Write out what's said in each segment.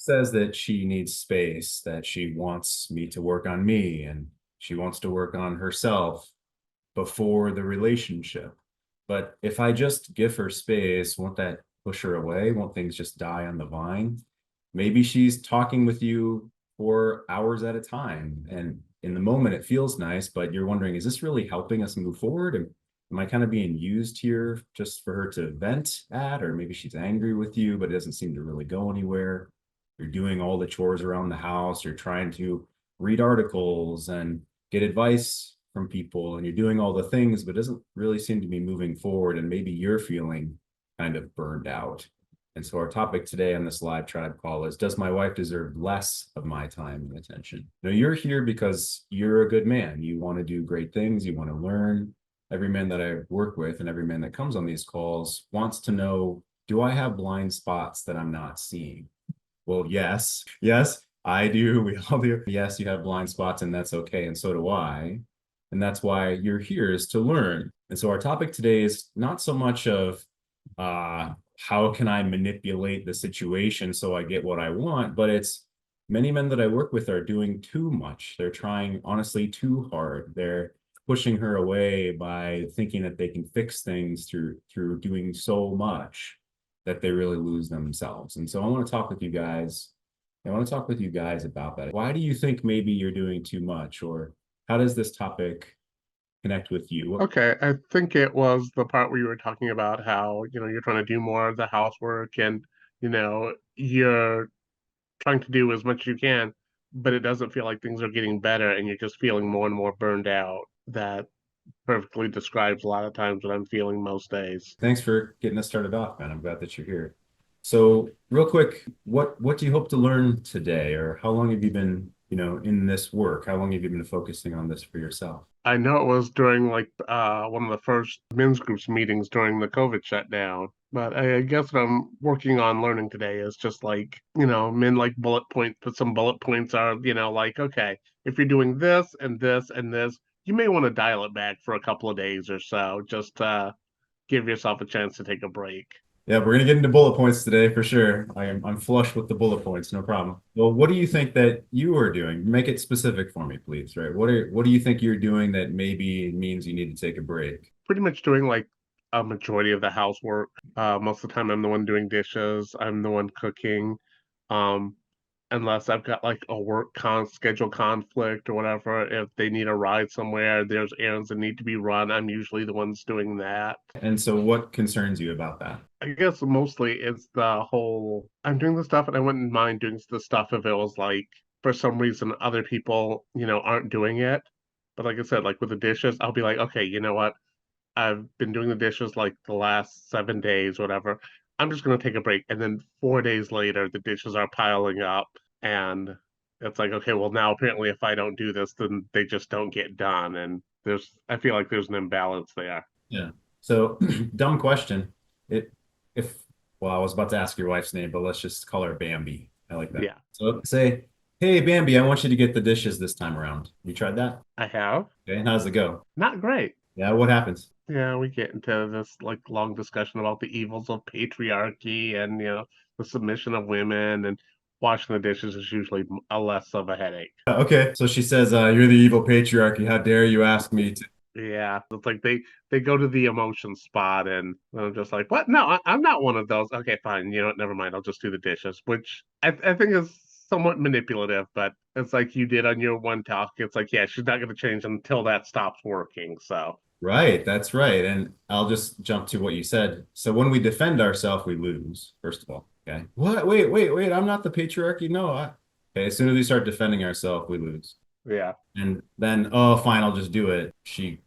says that she needs space, that she wants me to work on me, and she wants to work on herself before the relationship. But if I just give her space, won't that push her away? Won't things just die on the vine? Maybe she's talking with you for hours at a time. And in the moment, it feels nice, but you're wondering, is this really helping us move forward? Am I kind of being used here just for her to vent at? Or maybe she's angry with you, but it doesn't seem to really go anywhere. You're doing all the chores around the house. You're trying to read articles and get advice from people, and you're doing all the things, but it doesn't really seem to be moving forward. And maybe you're feeling kind of burned out. And so our topic today on this live tribe call is, does my wife deserve less of my time and attention? Now, you're here because you're a good man. You want to do great things. You want to learn. Every man that I work with and every man that comes on these calls wants to know, do I have blind spots that I'm not seeing? Well, yes, I do. We all do. Yes, you have blind spots, and that's okay. And so do I. And that's why you're here, is to learn. And so our topic today is not so much of how can I manipulate the situation so I get what I want, but it's many men that I work with are doing too much. They're trying, honestly, too hard. They're pushing her away by thinking that they can fix things through doing so much that they really lose themselves. And so I want to talk with you guys. I want to talk with you guys about that. Why do you think maybe you're doing too much, or how does this topic connect with you? Okay, I think it was the part where you were talking about how, you're trying to do more of the housework and, you're trying to do as much as you can, but it doesn't feel like things are getting better and you're just feeling more and more burned out. That perfectly describes a lot of times what I'm feeling most days. Thanks for getting us started off, man. I'm glad that you're here. So, real quick, what do you hope to learn today, or how long have you been, in this work? How long have you been focusing on this for yourself? I know it was during like one of the first men's groups meetings during the COVID shutdown. But I guess what I'm working on learning today is just like, men like bullet points, but some bullet points are, like, okay, if you're doing this and this and this, you may want to dial it back for a couple of days or so, just give yourself a chance to take a break. Yeah, we're gonna get into bullet points today for sure. I'm flush with the bullet points, no problem. Well, what do you think that you are doing? Make it specific for me, please. Right? What do you think you're doing that maybe means you need to take a break? Pretty much doing like a majority of the housework. Most of the time, I'm the one doing dishes. I'm the one cooking. Um, unless I've got like a schedule conflict or whatever. If they need a ride somewhere, there's errands that need to be run. I'm usually the ones doing that. And so, what concerns you about that? I guess mostly it's the whole I'm doing the stuff and I wouldn't mind doing the stuff if it was like for some reason other people, aren't doing it. But like I said, like with the dishes, I'll be like, okay, you know what? I've been doing the dishes like the last 7 days, whatever. I'm just gonna take a break. And then 4 days later, the dishes are piling up, and it's like, okay, well now apparently if I don't do this, then they just don't get done. And I feel like there's an imbalance there. Yeah. So, dumb question. It if well, I was about to ask your wife's name, but let's just call her Bambi. I like that. Yeah, So say, hey Bambi, I want you to get the dishes this time around. You tried that? I have. Okay, and how's it go? Not great. Yeah, what happens? Yeah, we get into this like long discussion about the evils of patriarchy and the submission of women, and washing the dishes is usually a less of a headache. Okay, so she says, "You're the evil patriarchy. How dare you ask me to?" Yeah, it's like they go to the emotion spot, and I'm just like, what? No, I'm not one of those. Okay, fine. You know what? Never mind. I'll just do the dishes, which I think is somewhat manipulative, but it's like you did on your one talk. It's like, yeah, she's not going to change until that stops working. So Right, that's right. And I'll just jump to what you said. So when we defend ourselves, we lose, first of all. Okay. What? Wait. I'm not the patriarchy. No. Okay. As soon as we start defending ourselves, we lose. yeah, And then, oh, fine, I'll just do it. She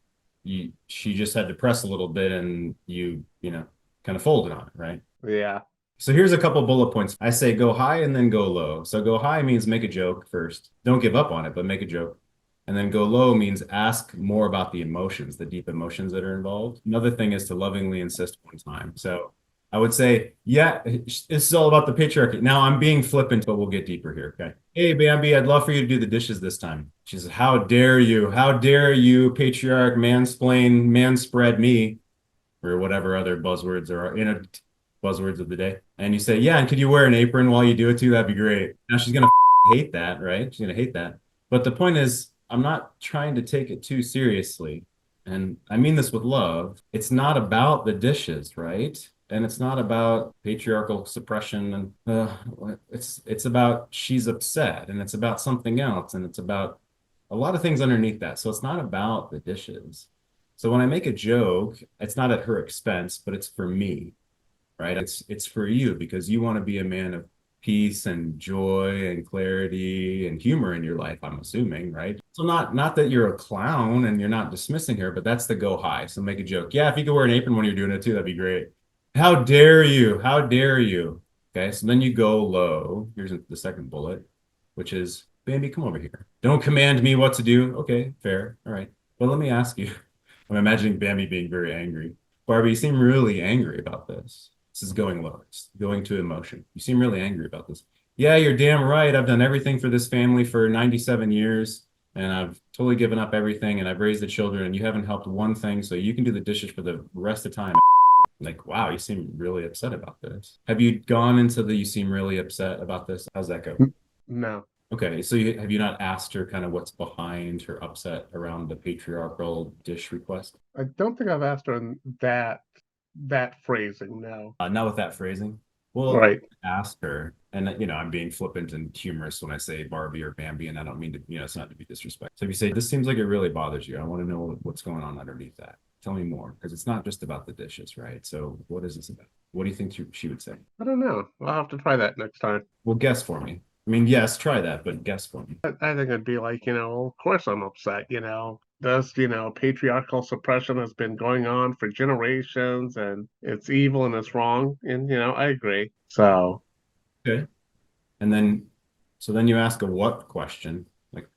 just had to press a little bit, and kind of folded on it, right? yeah, So here's a couple bullet points. I say go high and then go low. So go high means make a joke first. Don't give up on it, but make a joke. And then go low means ask more about the emotions, the deep emotions that are involved. Another thing is to lovingly insist one time. So I would say, yeah, this is all about the patriarchy. Now I'm being flippant, but we'll get deeper here. Okay. Hey, Bambi, I'd love for you to do the dishes this time. She says, how dare you? How dare you, patriarch, mansplain, manspread me, or whatever other buzzwords are buzzwords of the day. And you say, yeah, and could you wear an apron while you do it too? That'd be great. Now she's gonna hate that, right? She's gonna hate that. But the point is, I'm not trying to take it too seriously. And I mean this with love. It's not about the dishes, right? And it's not about patriarchal suppression and it's about she's upset and it's about something else and it's about a lot of things underneath that. So it's not about the dishes. So when I make a joke, it's not at her expense, but it's for me, right? It's for you because you want to be a man of peace and joy and clarity and humor in your life, I'm assuming, right? So not that you're a clown and you're not dismissing her, but that's the go high. So make a joke. Yeah, if you could wear an apron when you're doing it too, that'd be great. How dare you? How dare you? Okay, so then you go low. Here's the second bullet, which is, Bambi, come over here. Don't command me what to do. Okay, fair. All right. But let me ask you. I'm imagining Bambi being very angry. Barbie, you seem really angry about this. This is going low. It's going to emotion. You seem really angry about this. Yeah, you're damn right. I've done everything for this family for 97 years, and I've totally given up everything, and I've raised the children, and you haven't helped one thing, so you can do the dishes for the rest of the time. Like, wow, you seem really upset about this. Have you gone into the you seem really upset about this? How's that go? No. Okay, so have you not asked her kind of what's behind her upset around the patriarchal dish request? I don't think I've asked her in that phrasing, no. Not with that phrasing. Well, Right. ask her, and I'm being flippant and humorous when I say Barbie or Bambi, and I don't mean to, it's not to be disrespectful. So if you say this seems like it really bothers you, I want to know what's going on underneath that. Tell me more, because it's not just about the dishes, right? So what is this about? What do you think she would say? I don't know. I'll have to try that next time. Well, guess for me. I mean, yes, try that, but guess for me. I think it'd be like, of course I'm upset, This, patriarchal suppression has been going on for generations and it's evil and it's wrong. And, I agree. So, Okay. And then, so then you ask a what question? Like,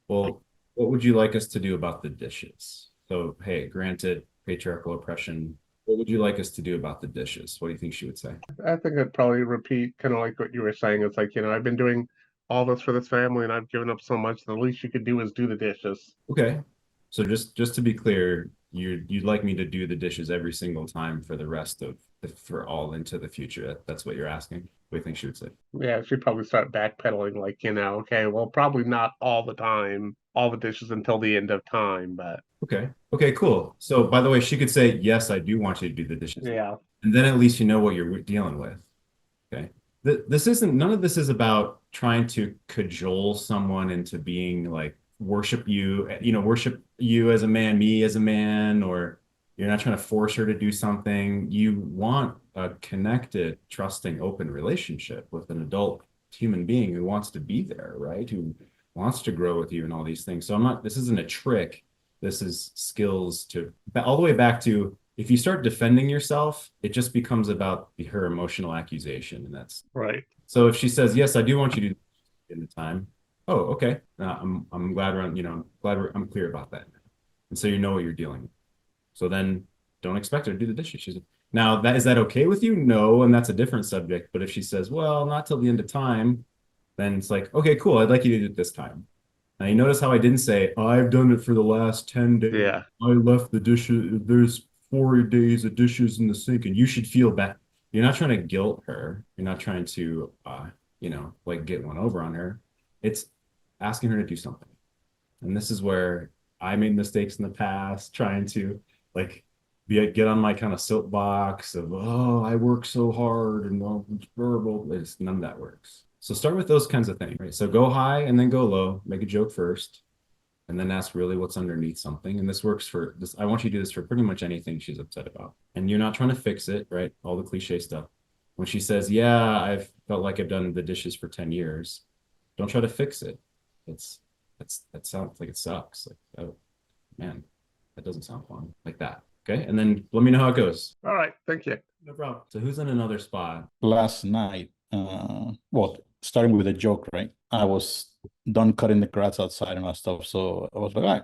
well, what would you like us to do about the dishes? So, hey, granted patriarchal oppression, what would you like us to do about the dishes? What do you think she would say? I think I'd probably repeat kind of like what you were saying. It's like, I've been doing all this for this family and I've given up so much. The least you could do is do the dishes. Okay. So just to be clear, you'd like me to do the dishes every single time for the rest of for all into the future. That's what you're asking. What do you think she would say? Yeah, she'd probably start backpedaling, like, okay, well, probably not all the time, all the dishes until the end of time, but Okay. Okay, cool. So by the way, she could say, yes, I do want you to do the dishes. yeah. And then at least you know what you're dealing with. Okay. This isn't, none of this is about trying to cajole someone into being like, worship you as a man, me as a man, or you're not trying to force her to do something. You want a connected, trusting, open relationship with an adult human being who wants to be there, right? Who wants to grow with you and all these things. So this isn't a trick. This is skills to, all the way back to, if you start defending yourself, it just becomes about her emotional accusation. And that's Right. so if she says, yes, I do want you to do in the time. Oh, okay. I'm glad I'm clear about that. And so you know what you're dealing with. So then don't expect her to do the dishes. Now is that okay with you? No, and that's a different subject. But if she says, well, not till the end of time, then it's like, okay, cool. I'd like you to do it this time. Now you notice how I didn't say I've done it for the last 10 days. Yeah. I left the dishes. There's 4 days of dishes in the sink, and you should feel bad. You're not trying to guilt her. You're not trying to, like get one over on her. It's asking her to do something. And this is where I made mistakes in the past, trying to like get on my kind of soapbox of, oh, I work so hard and all it's verbal. None of that works. So start with those kinds of things, right? So go high and then go low, make a joke first, and then ask really what's underneath something. And this works for this. I want you to do this for pretty much anything she's upset about. And you're not trying to fix it, right? All the cliche stuff. When she says, yeah, I've felt like I've done the dishes for 10 years, don't try to fix it. That sounds like it sucks. Like, oh man, that doesn't sound fun. Like that. Okay. And then let me know how it goes. All right. Thank you. No problem. So who's in another spot? Last night, well, starting with a joke, right? I was done cutting the grass outside and all that stuff. So I was like, all right,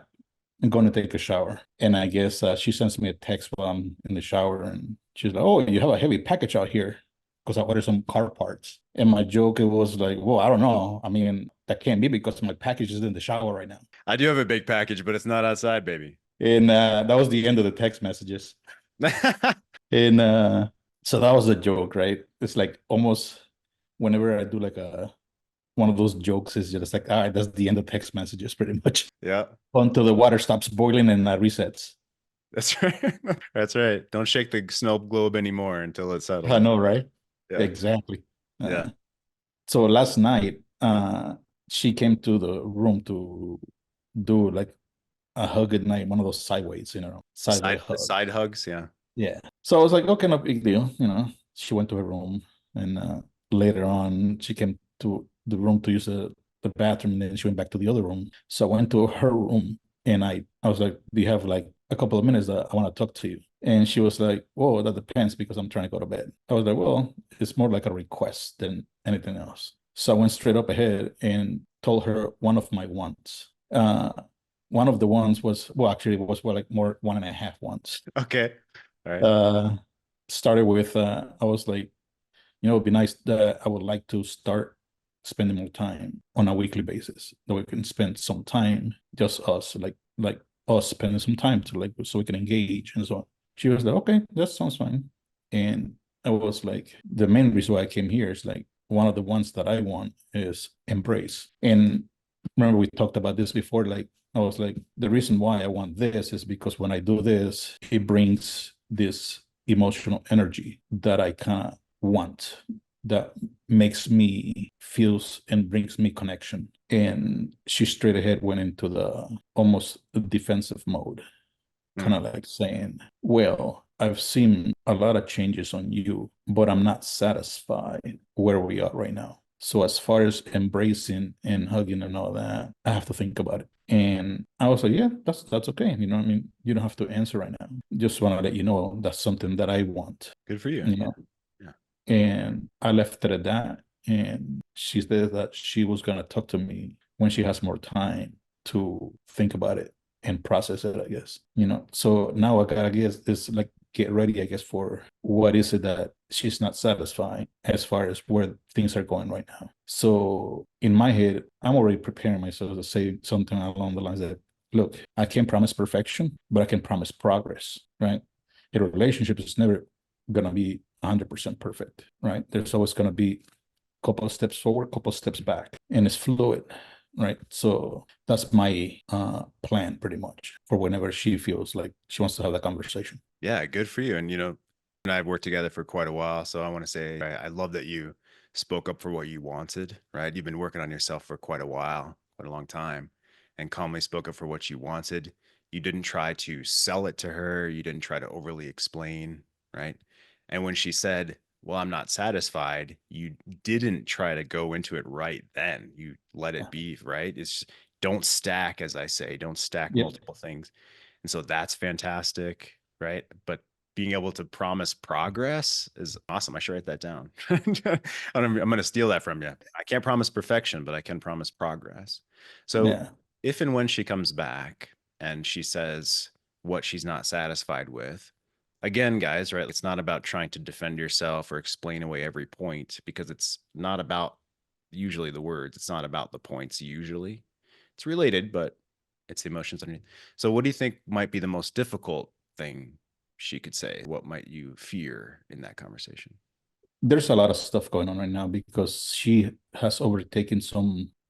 I'm going to take a shower. And I guess she sends me a text while I'm in the shower. And she's like, oh, you have a heavy package out here because I ordered some car parts. And my joke, it was like, well, I don't know. I mean, that can't be because my package is in the shower right now. I do have a big package, but it's not outside, baby. And that was the end of the text messages. And So that was a joke, right? It's like almost whenever I do like a one of those jokes, is just like, all right, that's the end of text messages pretty much Yeah, until the water stops boiling and resets. that's right. That's right. Don't shake the snow globe anymore until it settles. I know, right? Yeah. Exactly. Yeah. So last night, she came to the room to do like a hug at night, one of those sideways, sideway Side hug. side hugs. Yeah. Yeah. So I was like, okay, no big deal. She went to her room, and later on she came to the room to use the bathroom, and then she went back to the other room. So I went to her room, and I was like, do you have like a couple of minutes that I want to talk to you? And she was like, "Whoa, that depends because I'm trying to go to bed." I was like, "Well, it's more like a request than anything else." So I went straight up ahead and told her one of my wants. One of the ones was, well, actually it was, well, like more one and a half wants. Okay. All right. Started with, I was like, it'd be nice that I would like to start spending more time on a weekly basis, that we can spend some time, just us, like us spending some time to like, so we can engage and so on. She was like, okay, that sounds fine. And I was like, the main reason why I came here is like, one of the ones that I want is embrace. And remember, we talked about this before, like, I was like, the reason why I want this is because when I do this, it brings this emotional energy that I kind of want, that makes me feels and brings me connection. And she straight ahead went into the almost defensive mode, kind of like saying, well, I've seen a lot of changes on you, but I'm not satisfied where we are right now. So as far as embracing and hugging and all that, I have to think about it. And I was like, yeah, that's okay. You know what I mean? You don't have to answer right now. Just want to let you know that's something that I want. Good for you. You know? Yeah. And I left it at that. And she said that she was gonna talk to me when she has more time to think about it and process it, I guess. So now I gotta guess is like get ready, I guess, for what is it that she's not satisfying as far as where things are going right now. So in my head, I'm already preparing myself to say something along the lines that, look, I can't promise perfection, but I can promise progress, right? A relationship is never gonna be 100% perfect, right? There's always gonna be a couple of steps forward, couple of steps back, and it's fluid, right? So that's my plan pretty much for whenever she feels like she wants to have that conversation. Yeah, good for you. And and I've worked together for quite a while, so I want to say I love that you spoke up for what you wanted, right? You've been working on yourself for quite a while, quite a long time, and calmly spoke up for what you wanted. You didn't try to sell it to her, you didn't try to overly explain, right? And when she said, "Well, I'm not satisfied," you didn't try to go into it right then. You let it be, right? It's don't stack, as I say, don't stack Yep. multiple things. And so that's fantastic, right? But being able to promise progress is awesome. I should write that down. I'm going to steal that from you. I can't promise perfection, but I can promise progress. So Yeah. if and when she comes back and she says what she's not satisfied with, again, guys, right? It's not about trying to defend yourself or explain away every point, because it's not about usually the words. It's not about the points usually. It's related, but it's the emotions underneath. So what do you think might be the most difficult thing she could say? What might you fear in that conversation? There's a lot of stuff going on right now because she has overtaken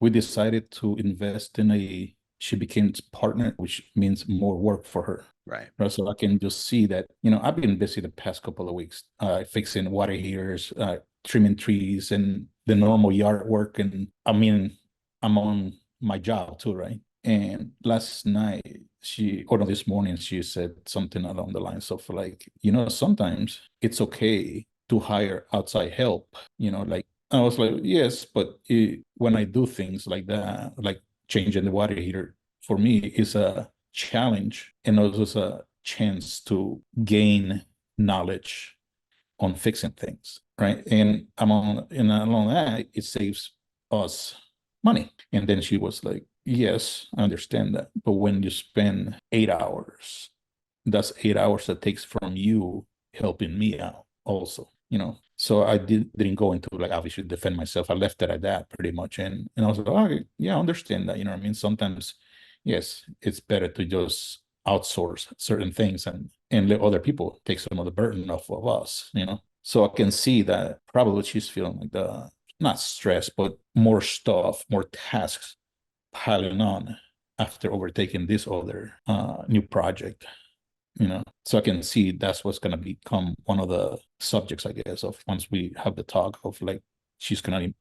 we decided to invest in she became partner, which means more work for her. Right. Right. So I can just see that, I've been busy the past couple of weeks, fixing water heaters, trimming trees and the normal yard work. And I mean, I'm on my job too, right? And last night, or no, this morning, she said something along the lines of like, sometimes it's okay to hire outside help, like I was like, yes, but when I do things like that, like changing the water heater, for me, is a challenge and also is a chance to gain knowledge on fixing things, right? And along that, it saves us money. And then she was like, yes, I understand that. But when you spend 8 hours, that's 8 hours that takes from you helping me out also, So I didn't go into like obviously defend myself. I left it at that pretty much. And I was like, oh, yeah, I understand that. You know what I mean? Sometimes, yes, it's better to just outsource certain things and let other people take some of the burden off of us, So I can see that probably she's feeling like the not stress, but more stuff, more tasks piling on after overtaking this other new project, you know. So I can see that's what's gonna become one of the subjects, I guess, of once we have the talk of like she's gonna need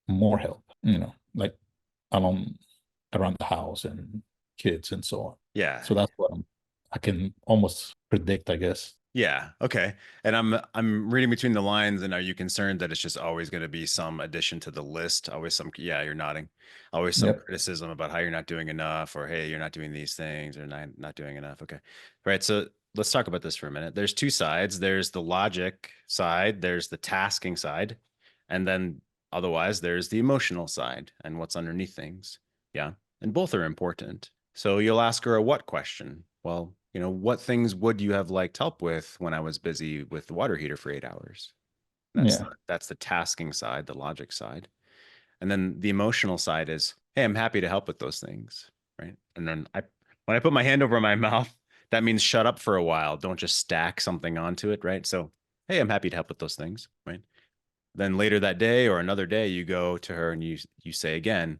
more help, you know, like along around the house and kids and so on. Yeah. So that's what I can almost predict, I guess. Yeah. Okay. And I'm reading between the lines. And are you concerned that it's just always going to be some addition to the list? Always some, yeah, you're nodding. Always some Yep. criticism about how you're not doing enough, or hey, you're not doing these things, or not doing enough. Okay. Right. So let's talk about this for a minute. There's two sides. There's the logic side, there's the tasking side, and then otherwise there's the emotional side and what's underneath things. Yeah. And both are important. So you'll ask her a what question. Well, you know, what things would you have liked help with when I was busy with the water heater for 8 hours? Yeah. That's the tasking side, the logic side. And then the emotional side is, hey, I'm happy to help with those things, right? And then when I put my hand over my mouth, that means shut up for a while. Don't just stack something onto it, right? So, hey, I'm happy to help with those things, right? Then later that day or another day, you go to her and you say again,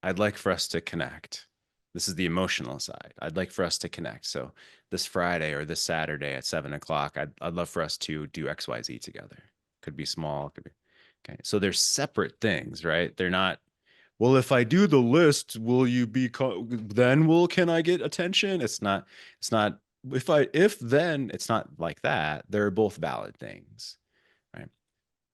I'd like for us to connect. This is the emotional side. I'd like for us to connect. So this Friday or this Saturday at 7 o'clock, I'd love for us to do XYZ together. Could be small, could be okay. So they're separate things, right? They're not, well, if I do the list, will you be can I get attention? It's not, if then, it's not like that. They're both valid things, right?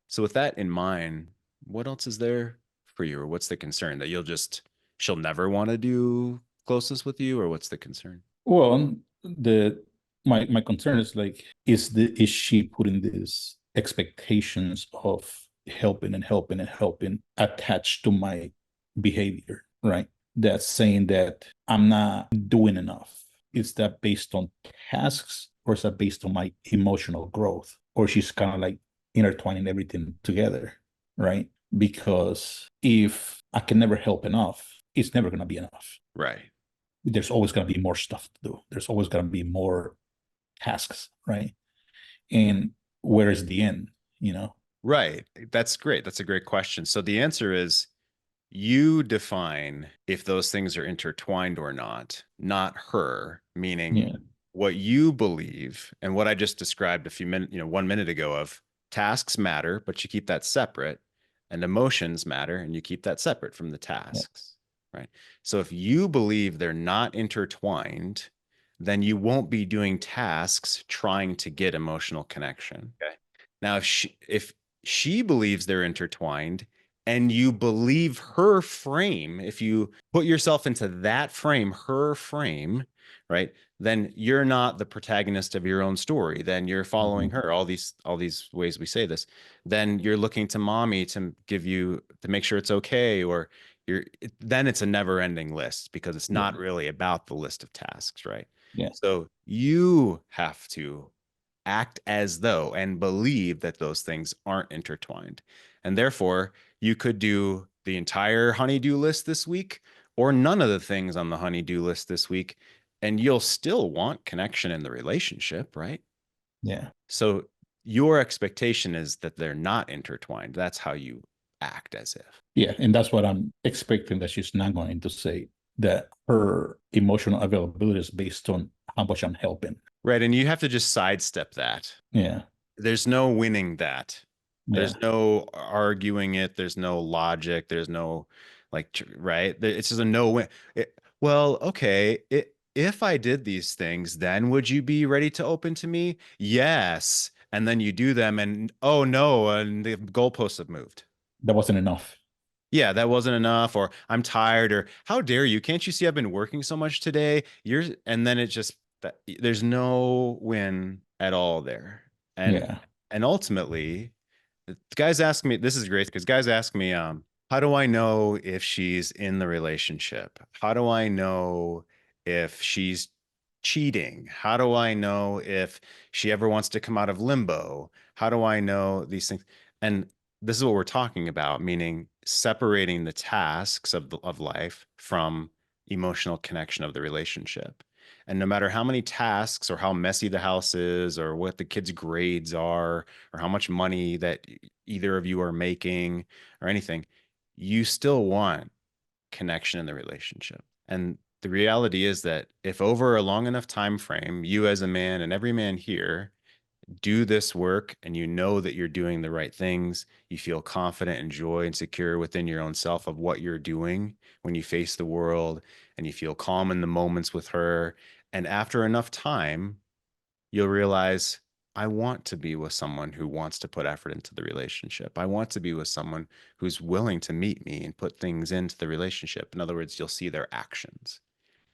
So with that in mind, what else is there for you, or what's the concern that she'll never want to do closest with you, or what's the concern? Well, the my concern is like, is she putting these expectations of helping and helping and helping attached to my behavior, right? That's saying that I'm not doing enough. Is that based on tasks, or is that based on my emotional growth? Or she's kind of like intertwining everything together, right? Because if I can never help enough, it's never gonna be enough. Right. There's always going to be more stuff to do. There's always going to be more tasks, right? And where is the end, you know? Right. That's great. That's a great question. So the answer is, you define if those things are intertwined or not her, meaning Yeah. what you believe and what I just described a few minutes, 1 minute ago, of tasks matter, but you keep that separate, and emotions matter and you keep that separate from the tasks, right? So if you believe they're not intertwined, then you won't be doing tasks trying to get emotional connection. Okay. Now, if she believes they're intertwined, and you believe her frame, if you put yourself into that frame, her frame, right, then you're not the protagonist of your own story. Then you're following her. All these ways we say this. Then you're looking to mommy to make sure it's okay, or then it's a never-ending list, because it's not really about the list of tasks, right? Yeah. So you have to act as though and believe that those things aren't intertwined. And therefore, you could do the entire honey-do list this week, or none of the things on the honey-do list this week, and you'll still want connection in the relationship, right? Yeah. So your expectation is that they're not intertwined. That's how you act as if. Yeah. And that's what I'm expecting, that she's not going to say, that her emotional availability is based on how much I'm helping. Right. And you have to just sidestep that. Yeah. There's no winning that. There's Yeah. no arguing it. There's no logic. There's no right. It's just a no win. Well, okay. If I did these things, then would you be ready to open to me? Yes. And then you do them, and oh no, and the goalposts have moved. That wasn't enough. Yeah, that wasn't enough, or I'm tired, or how dare you? Can't you see I've been working so much today? And then it just, there's no win at all there. Yeah. And ultimately, guys ask me, this is great, because guys ask me, how do I know if she's in the relationship? How do I know if she's cheating? How do I know if she ever wants to come out of limbo? How do I know these things? And this is what we're talking about, meaning separating the tasks of life from emotional connection of the relationship. And no matter how many tasks or how messy the house is or what the kids' grades are or how much money that either of you are making or anything, you still want connection in the relationship. And the reality is that if over a long enough time frame, you as a man and every man here do this work and you know that you're doing the right things, you feel confident and joy and secure within your own self of what you're doing when you face the world, and you feel calm in the moments with her. And after enough time, you'll realize, I want to be with someone who wants to put effort into the relationship. I want to be with someone who's willing to meet me and put things into the relationship. In other words, you'll see their actions.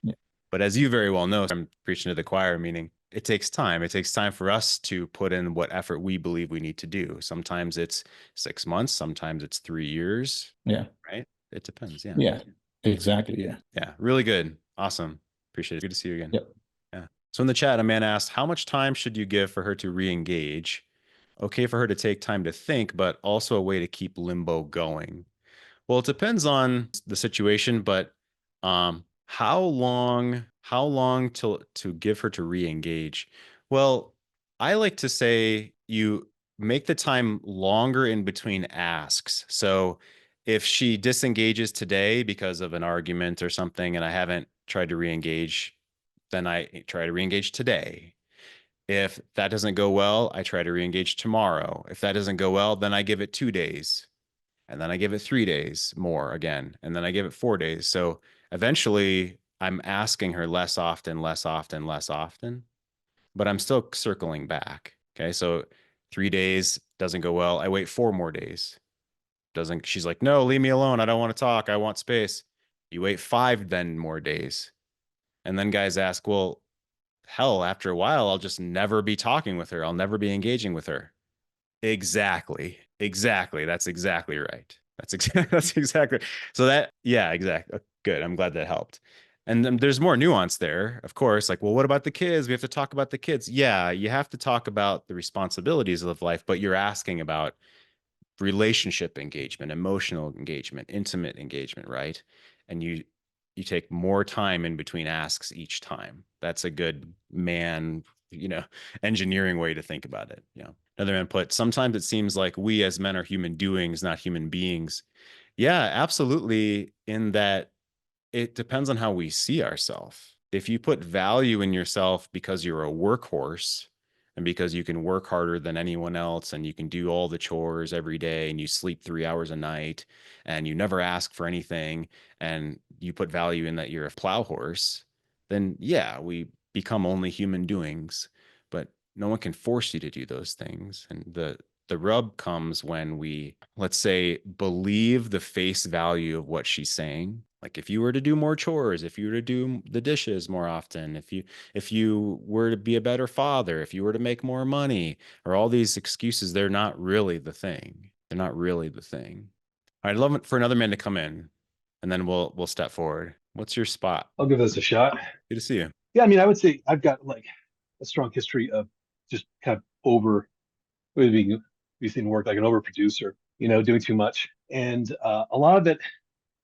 Yeah. But as you very well know, I'm preaching to the choir, meaning it takes time. It takes time for us to put in what effort we believe we need to do. Sometimes it's 6 months, sometimes it's 3 years. Yeah. Right? It depends. Yeah. Yeah. Exactly. Yeah. Yeah. Really good. Awesome. Appreciate it. Good to see you again. Yep. Yeah. So in the chat, a man asked, how much time should you give for her to re-engage? Okay for her to take time to think, but also a way to keep limbo going. Well, it depends on the situation, but how long to give her to re-engage? Well, I like to say you make the time longer in between asks. So if she disengages today because of an argument or something and I haven't tried to re-engage, then I try to re-engage today. If that doesn't go well, I try to re-engage tomorrow. If that doesn't go well, then I give it 2 days. And then I give it 3 days more again. And then I give it 4 days. So eventually I'm asking her less often, less often, less often, but I'm still circling back. Okay. So 3 days doesn't go well. I wait 4 more days. She's like, no, leave me alone. I don't want to talk. I want space. You wait 5 then more days. And then guys ask, well, hell, after a while, I'll just never be talking with her. I'll never be engaging with her. Exactly. That's exactly right. That's exactly. So that, yeah, exactly. Good. I'm glad that helped. And then there's more nuance there, of course. Like, well, what about the kids? We have to talk about the kids. Yeah, you have to talk about the responsibilities of life, but you're asking about relationship engagement, emotional engagement, intimate engagement, right? And you take more time in between asks each time. That's a good man, engineering way to think about it. Another man put, sometimes it seems like we as men are human doings, not human beings. Yeah, absolutely. In that it depends on how we see ourselves. If you put value in yourself because you're a workhorse and because you can work harder than anyone else and you can do all the chores every day and you sleep 3 hours a night and you never ask for anything and you put value in that you're a plow horse, then yeah, we become only human doings, but no one can force you to do those things. And the rub comes when we, let's say, believe the face value of what she's saying. Like if you were to do more chores, if you were to do the dishes more often, if you were to be a better father, if you were to make more money, or all these excuses, they're not really the thing. They're not really the thing. All right, I'd love it for another man to come in, and then we'll step forward. What's your spot? I'll give this a shot. Good to see you. Yeah, I mean, I would say I've got like a strong history of just kind of being using work like an overproducer, doing too much. And a lot of it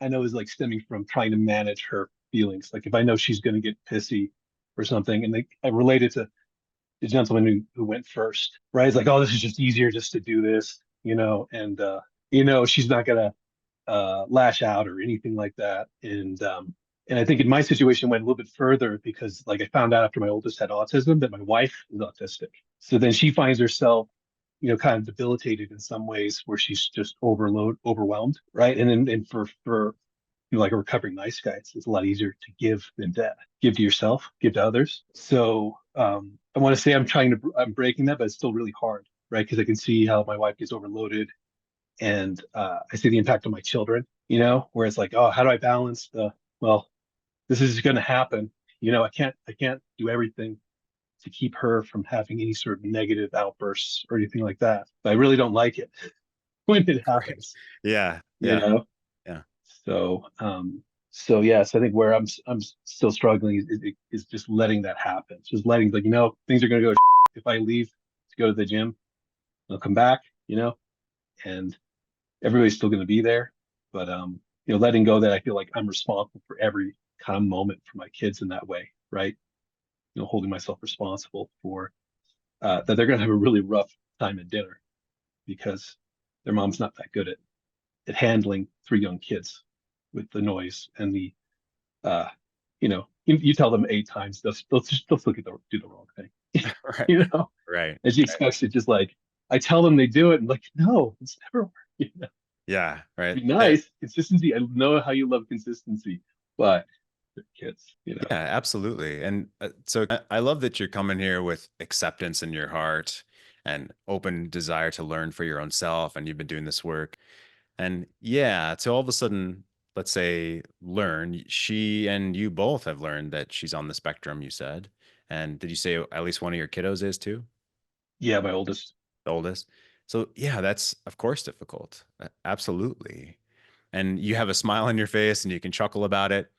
I know is like stemming from trying to manage her feelings. Like if I know she's going to get pissy or something, and I relate it to the gentleman who went first, right? It's like, oh, this is just easier just to do this, and she's not gonna lash out or anything like that. And I think in my situation went a little bit further because like I found out after my oldest had autism that my wife is autistic. So then she finds herself, kind of debilitated in some ways where she's just overwhelmed, right? And for like a recovering nice guy, it's a lot easier to give than to give to yourself, give to others. So I want to say I'm breaking that, but it's still really hard, right? Because I can see how my wife gets overloaded, and I see the impact on my children. Where it's like, oh, how do I balance well, this is going to happen. I can't do everything to keep her from having any sort of negative outbursts or anything like that. But I really don't like it when it happens. Yeah. You know? Yeah. So yes, I think where I'm still struggling is just letting that happen. Just letting things are going to go if I leave to go to the gym, I'll come back, and everybody's still going to be there. But letting go that I feel like I'm responsible for every kind of moment for my kids in that way, right? holding myself responsible for that they're going to have a really rough time at dinner because their mom's not that good at handling 3 young kids with the noise and the you tell them 8 times, they'll still do the wrong thing. Right. you know Right. and she expects it, just like I tell them they do it, and like, no, it's never work. Yeah. Right. Be nice, consistency. I know how you love consistency, but they're kids. Yeah, absolutely. And so I love that you're coming here with acceptance in your heart and open desire to learn for your own self. And you've been doing this work. And yeah, to all of a sudden, let's say, learn, she and you both have learned that she's on the spectrum, you said. And did you say at least one of your kiddos is too? Yeah, my oldest. The oldest? So yeah, that's of course difficult. Absolutely. And you have a smile on your face and you can chuckle about it.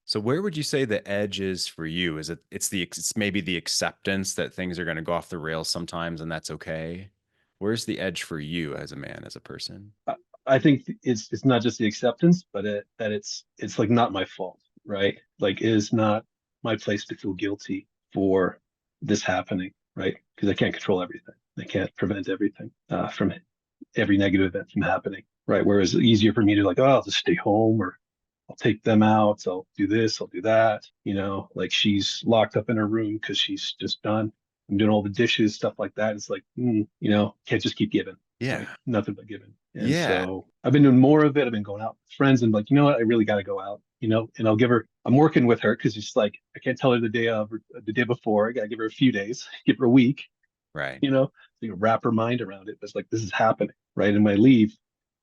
So where would you say the edge is for you? Is it's maybe the acceptance that things are going to go off the rails sometimes and that's okay? Where's the edge for you as a man, as a person? I think it's not just the acceptance, but that it's like not my fault, right? Like, it is not my place to feel guilty for this happening, right? Because I can't control everything. I can't prevent everything from every negative event from happening, right? Whereas it's easier for me to, like, oh, I'll just stay home, or I'll take them out. I'll do this, I'll do that. Like, she's locked up in her room because she's just done. I'm doing all the dishes, stuff like that. It's like, can't just keep giving, Yeah. right? Nothing but giving. And Yeah. so I've been doing more of it. I've been going out with friends and, like, you know what? I really got to go out, and I'll give her, I'm working with her because it's like, I can't tell her the day of or the day before. I got to give her a few days, give her a week, Right. so you wrap her mind around it. But it's like, this is happening, right? And when I leave,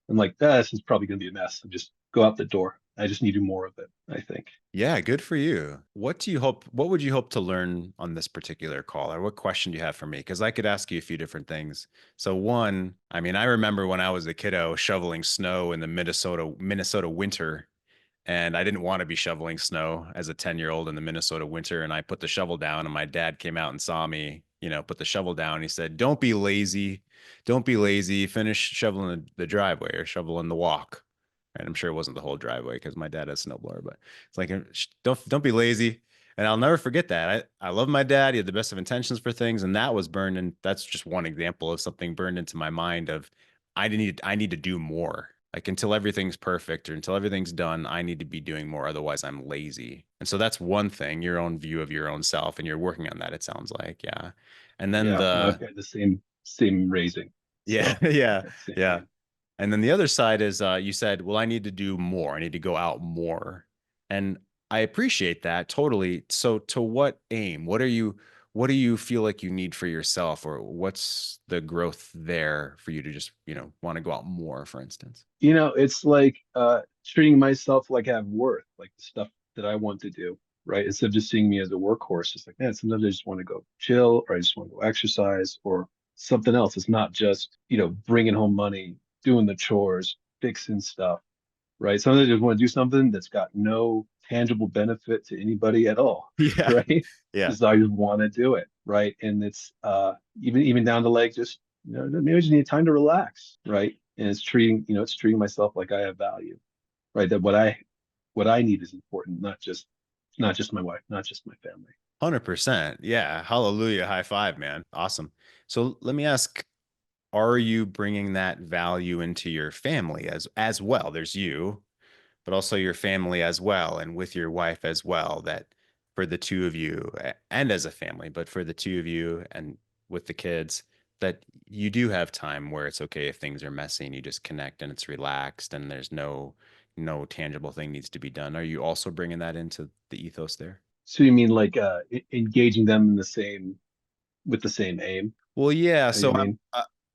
I'm like, this is probably going to be a mess. I just go out the door. I just need to do more of it, I think. Yeah, good for you. What would you hope to learn on this particular call? Or what question do you have for me? Because I could ask you a few different things. So one, I mean, I remember when I was a kiddo shoveling snow in the Minnesota winter, and I didn't want to be shoveling snow as a 10-year-old in the Minnesota winter. And I put the shovel down, and my dad came out and saw me, put the shovel down. He said, "Don't be lazy. Don't be lazy. Finish shoveling the driveway or shoveling the walk." And I'm sure it wasn't the whole driveway because my dad has a snowblower, but it's like, don't be lazy. And I'll never forget that. I love my dad. He had the best of intentions for things. And that was burned. And that's just one example of something burned into my mind of I need to do more. Like, until everything's perfect or until everything's done, I need to be doing more. Otherwise I'm lazy. And so that's one thing, your own view of your own self. And you're working on that, it sounds like. Yeah. And then Yeah, no, I've got the same raising. yeah, So yeah, that's the same yeah. thing. And then the other side is you said, well, I need to do more. I need to go out more. And I appreciate that totally. So to what aim? What do you feel like you need for yourself, or what's the growth there for you to just, want to go out more, for instance? It's like treating myself like I have worth, like the stuff that I want to do, right? Instead of just seeing me as a workhorse, it's like, man, sometimes I just want to go chill, or I just want to go exercise, or something else. It's not just, bringing home money, doing the chores, fixing stuff, right? Sometimes I just want to do something that's got no tangible benefit to anybody at all, Yeah. right? Yeah. Just I just want to do it, right? And it's even down to, like, just, maybe I just need time to relax, right? And it's treating myself like I have value, right? That what I need is important, not just my wife, not just my family. 100%. Yeah. Hallelujah. High five, man. Awesome. So let me ask, are you bringing that value into your family as well? There's you, but also your family as well, and with your wife as well, that for the two of you and as a family, but for the two of you and with the kids, that you do have time where it's okay if things are messy and you just connect and it's relaxed and there's no tangible thing needs to be done. Are you also bringing that into the ethos there? So you mean, like, engaging them in the same with the same aim? Well, yeah. You So mean?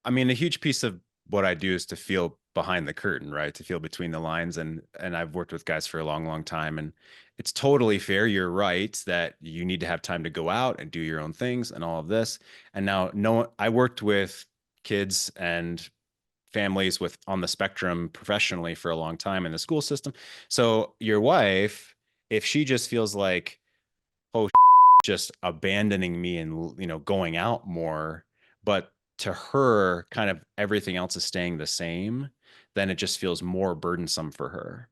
I mean, a huge piece of what I do is to feel behind the curtain, right? To feel between the lines. And I've worked with guys for a long, long time. And it's totally fair. You're right that you need to have time to go out and do your own things and all of this. And now, no, I worked with kids and families with on the spectrum professionally for a long time in the school system. So your wife, if she just feels like, oh, just abandoning me and going out more, but to her kind of everything else is staying the same, then it just feels more burdensome for her.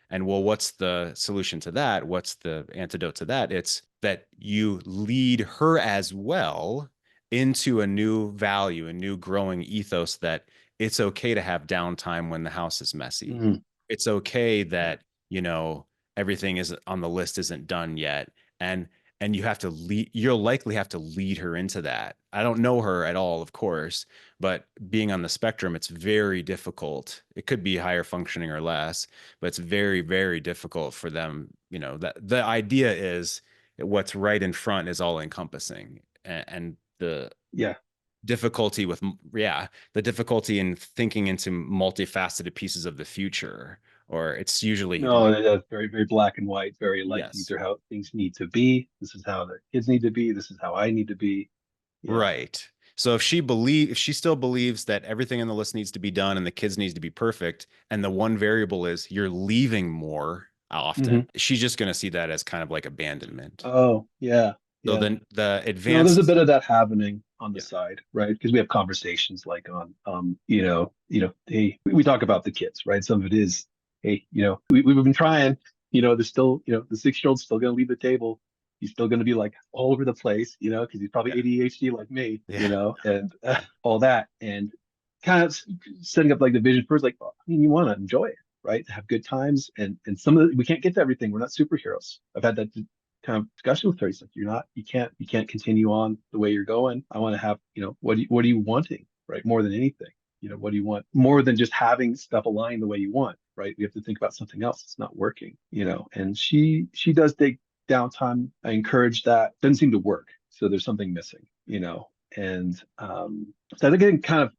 And well, what's the solution to that? What's the antidote to that? It's that you lead her as well into a new value, a new growing ethos that it's okay to have downtime when the house is messy. Mhm. It's okay that, you know, everything is on the list isn't done yet. And you have to lead, you'll likely have to lead her into that. I don't know her at all, of course, but being on the spectrum, it's very difficult. It could be higher functioning or less, but it's very, very difficult for them. You know, that the idea is what's right in front is all encompassing. And the Yeah. difficulty with, yeah, the difficulty in thinking into multifaceted pieces of the future, or it's usually No, like, that's very, very black and white, very like these yes, are how things need to be. This is how the kids need to be. This is how I need to be. Yeah. right. So if she still believes that everything on the list needs to be done and the kids needs to be perfect, and the one variable is you're leaving more often, Mhm. she's just going to see that as kind of like abandonment. Oh, yeah. So Yeah. then the No, there's a advanced, bit of that happening on the yeah, side, right? Because we have conversations like on, hey, we talk about the kids, right? Some of it is, hey, we've been trying, there's still, the 6-year-old's still going to leave the table. He's still going to be like all over the place, because he's probably yeah, ADHD like me, yeah, and all that. And kind of setting up like the vision first, like, well, I mean, you want to enjoy it, right? Have good times. And some of we can't get to everything. We're not superheroes. I've had that kind of discussion with her. He's like, you can't continue on the way you're going. I want to have, what are you wanting, right? More than anything, what do you want more than just having stuff align the way you want, right? We have to think about something else. It's not working, and she does take downtime. I encourage that. Doesn't seem to work. So there's something missing, and so I think I'm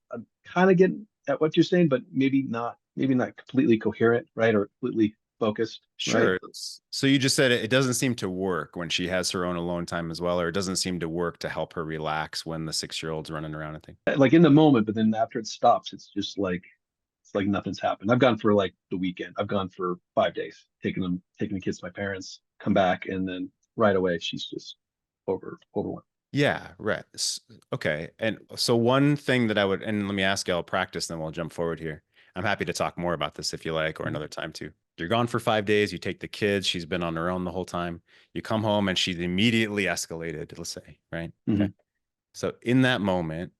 kind of getting at what you're saying, but maybe not completely coherent, right? Or completely focused, right? sure. So you just said it doesn't seem to work when she has her own alone time as well, or it doesn't seem to work to help her relax when the 6-year-old's running around and things. Like in the moment, but then after it stops, it's like nothing's happened. I've gone for like the weekend. I've gone for 5 days, taking the kids to my parents, come back, and then right away she's just overwhelmed. Yeah, right. Okay. And so one thing that I would, and let me ask you, I'll practice, then we'll jump forward here. I'm happy to talk more about this if you like, or Mhm. another time too. You're gone for 5 days, you take the kids, she's been on her own the whole time. You come home and she's immediately escalated, let's say, right? Okay. Mhm. So in that moment,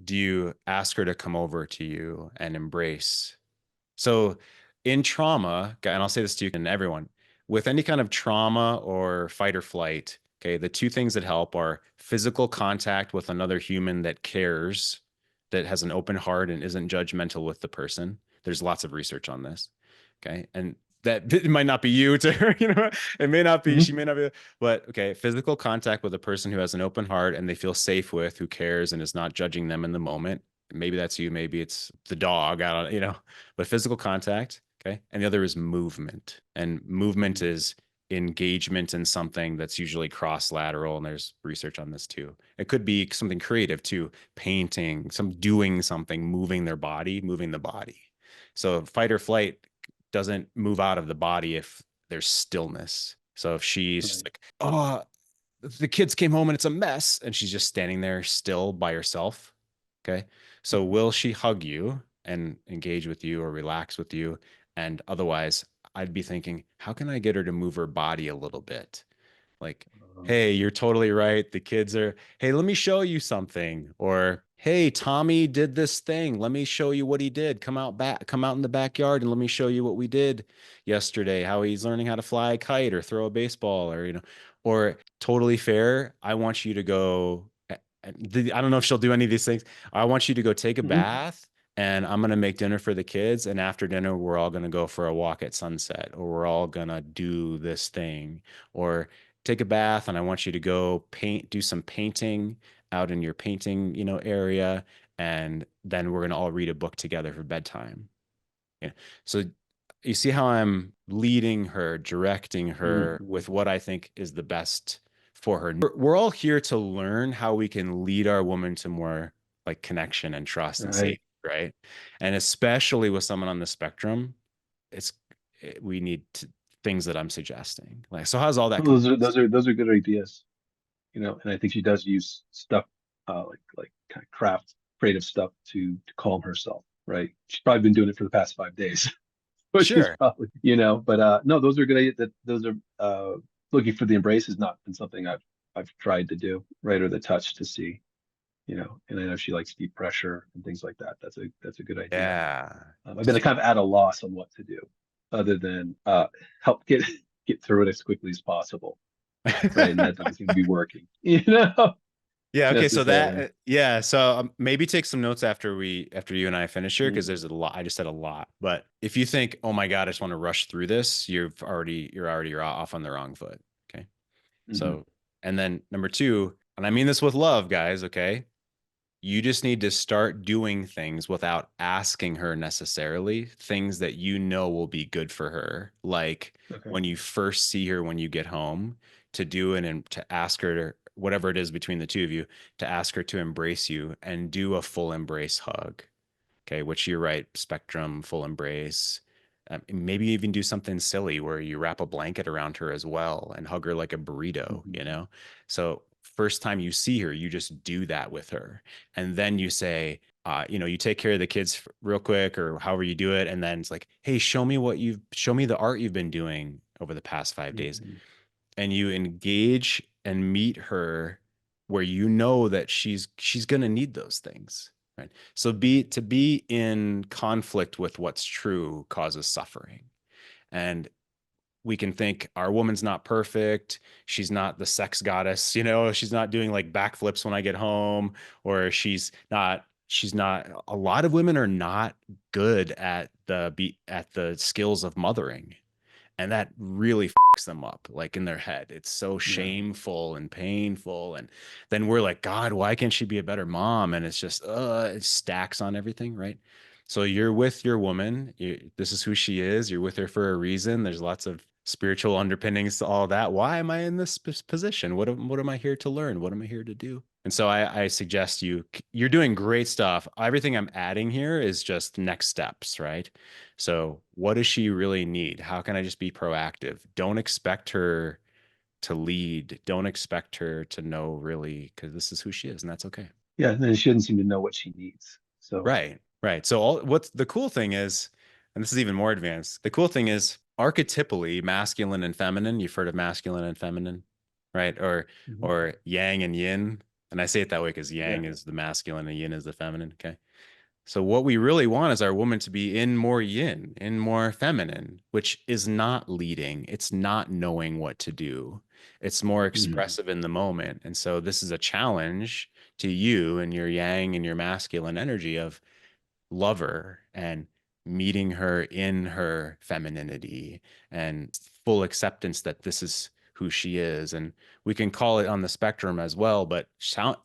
do you ask her to come over to you and embrace? So in trauma, and I'll say this to you and everyone, with any kind of trauma or fight or flight, okay, the two things that help are physical contact with another human that cares, that has an open heart and isn't judgmental with the person. There's lots of research on this. Okay. And that it might not be you to her, it may not be, she Mhm. may not be, but okay, physical contact with a person who has an open heart and they feel safe with, who cares and is not judging them in the moment. Maybe that's you, maybe it's the dog, I don't, but physical contact. Okay. And the other is movement. And movement is engagement in something that's usually cross lateral. And there's research on this too. It could be something creative too, painting, some doing something, moving their body, moving the body. So fight or flight doesn't move out of the body if there's stillness. So if she's just Right. like, oh, the kids came home and it's a mess, and she's just standing there still by herself. Okay. So Mhm. will she hug you and engage with you or relax with you? And otherwise, I'd be thinking, how can I get her to move her body a little bit? Like, hey, you're totally right. The kids are, hey, let me show you something. Or, hey, Tommy did this thing. Let me show you what he did. Come out in the backyard and let me show you what we did yesterday, how he's learning how to fly a kite or throw a baseball, or, or totally fair. I want you to go. I don't know if she'll do any of these things. I want you to go take a Mhm. bath, and I'm going to make dinner for the kids. And after dinner, we're all going to go for a walk at sunset, or we're all going to do this thing, or take a bath, and I want you to go do some painting out in your painting, area. And then we're going to all read a book together for bedtime. Yeah. So you see how I'm leading her, directing her Mhm. with what I think is the best for her. We're all here to learn how we can lead our woman to more like connection and trust and Right. safety, right? And especially with someone on the spectrum, it's we need things that I'm suggesting. Like, so how's all that Well, come? those are good ideas, and I think she does use stuff, like kind of craft creative stuff to calm herself, right? She's probably been doing it for the past 5 days. which is Sure. probably, but no, those are good ideas. That those are looking for the embrace has not been something I've tried to do, right? Or the touch to see, and I know she likes deep pressure and things like that. That's a good idea. Yeah. I've been kind of at a loss on what to do other than help get through it as quickly as possible, right? And that doesn't seem to be working, Yeah. Okay. So necessarily. yeah. So maybe take some notes after you and I finish here, because Mm, there's a lot. I just said a lot. But if you think, oh my God, I just want to rush through this, you're off on the wrong foot. Okay. mhm, So, and then number two, and I mean this with love, guys. Okay. You just need to start doing things without asking her necessarily, things that you know will be good for her. Like okay. when you first see her when you get home, to do it and to ask her to, whatever it is between the two of you, to ask her to embrace you and do a full embrace hug. Okay, which you're right, spectrum, full embrace. Maybe even do something silly where you wrap a blanket around her as well and hug her like a burrito, Mhm, you know? So first time you see her, you just do that with her. And then you say, you take care of the kids real quick or however you do it. And then it's like, hey, show me the art you've been doing over the past 5 days. mhm, And you engage and meet her where you know that she's going to need those things, right? So to be in conflict with what's true causes suffering. And we can think our woman's not perfect, she's not the sex goddess, she's not doing like backflips when I get home, or she's not a lot of women are not good at the skills of mothering, and that really fucks them up, like in their head. It's so yeah. shameful and painful. And then we're like, God, why can't she be a better mom? And it's just, it stacks on everything, right? So you're with your woman. This is who she is. You're with her for a reason. There's lots of spiritual underpinnings to all that. Why am I in this position? What am I here to learn? What am I here to do? And so I suggest you're doing great stuff. Everything I'm adding here is just next steps, right? So, what does she really need? How can I just be proactive? Don't expect her to lead. Don't expect her to know really, because this is who she is, and that's okay. Yeah, and then she doesn't seem to know what she needs. So, Right, right. So, what's the cool thing is, and this is even more advanced, the cool thing is archetypally masculine and feminine. You've heard of masculine and feminine, right? Or mhm, or yang and yin. And I say it that way because yeah. yang is the masculine and yin is the feminine. Okay. So what we really want is our woman to be in more yin, in more feminine, which is not leading. It's not knowing what to do. It's more Mhm, expressive in the moment. And so this is a challenge to you and your yang and your masculine energy of lover and meeting her in her femininity and full acceptance that this is who she is. And we can call it on the spectrum as well, but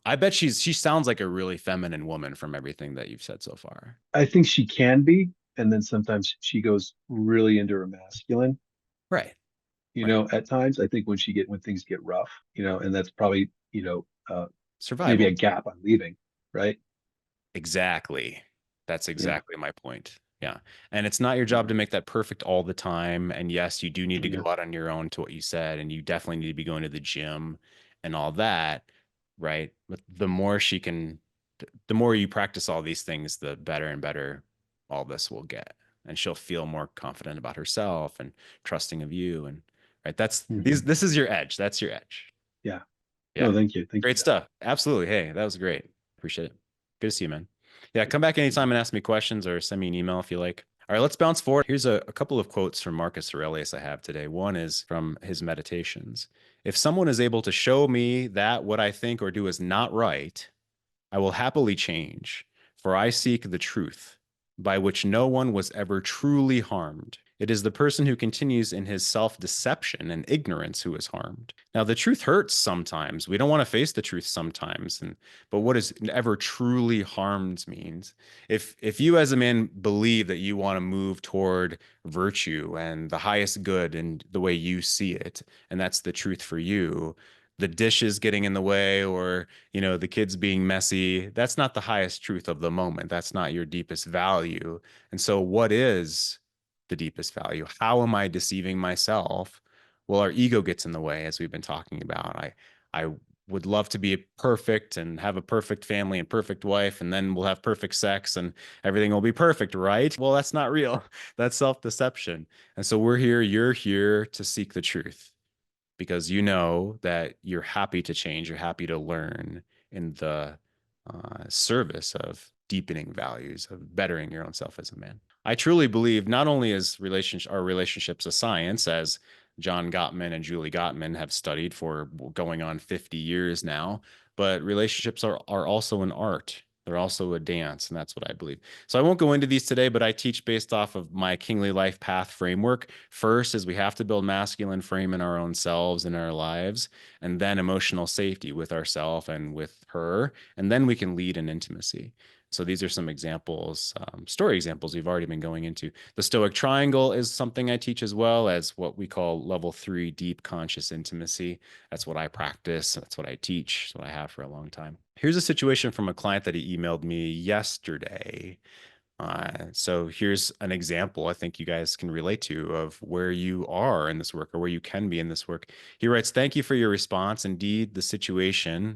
I bet she sounds like a really feminine woman from everything that you've said so far. I think she can be, and then sometimes she goes really into her masculine, Right. Right. at times. I think when things get rough, and that's probably, maybe a Survival. gap on leaving, right? Exactly. That's Yeah. exactly my point. Yeah. And it's not your job to make that perfect all the time. And yes, you do need to Yeah. go out on your own to what you said, and you definitely need to be going to the gym and all that. Right. But the more you practice all these things, the better and better all this will get. And she'll feel more confident about herself and trusting of you. And right. Mhm. This is your edge. That's your edge. Yeah. Yeah. No, thank you. Thank you, Great Jeff. stuff. Absolutely. Hey, that was great. Appreciate it. Good to see you, man. Yeah, come back anytime and ask me questions or send me an email if you like. All right, let's bounce forward. Here's a couple of quotes from Marcus Aurelius I have today. One is from his Meditations. If someone is able to show me that what I think or do is not right, I will happily change, for I seek the truth, by which no one was ever truly harmed. It is the person who continues in his self-deception and ignorance who is harmed. Now, the truth hurts sometimes. We don't want to face the truth sometimes. But what is ever truly harmed means, if you as a man believe that you want to move toward virtue and the highest good and the way you see it, and that's the truth for you, the dishes getting in the way or the kids being messy, that's not the highest truth of the moment. That's not your deepest value. And so what is the deepest value? How am I deceiving myself? Well, our ego gets in the way, as we've been talking about. I would love to be perfect and have a perfect family and perfect wife, and then we'll have perfect sex and everything will be perfect, right? Well, that's not real. That's self-deception. And so we're here, you're here to seek the truth, because you know that you're happy to change, you're happy to learn in the service of deepening values, of bettering your own self as a man. I truly believe not only is our relationships a science, as John Gottman and Julie Gottman have studied for going on 50 years now, but relationships are also an art. They're also a dance, and that's what I believe. So I won't go into these today, but I teach based off of my Kingly Life Path framework. First is we have to build masculine frame in our own selves and our lives, and then emotional safety with ourselves and with her, and then we can lead in intimacy. So these are some examples, story examples we've already been going into. The Stoic Triangle is something I teach, as well as what we call level 3 deep conscious intimacy. That's what I practice. That's what I teach. That's what I have for a long time. Here's a situation from a client that he emailed me yesterday. So here's an example I think you guys can relate to of where you are in this work, or where you can be in this work. He writes, "Thank you for your response. Indeed, his situation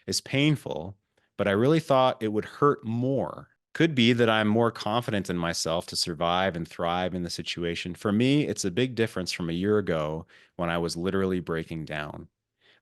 is painful, but I really thought it would hurt more. Could be that I'm more confident in myself to survive and thrive in the situation. For me, it's a big difference from a year ago when I was literally breaking down.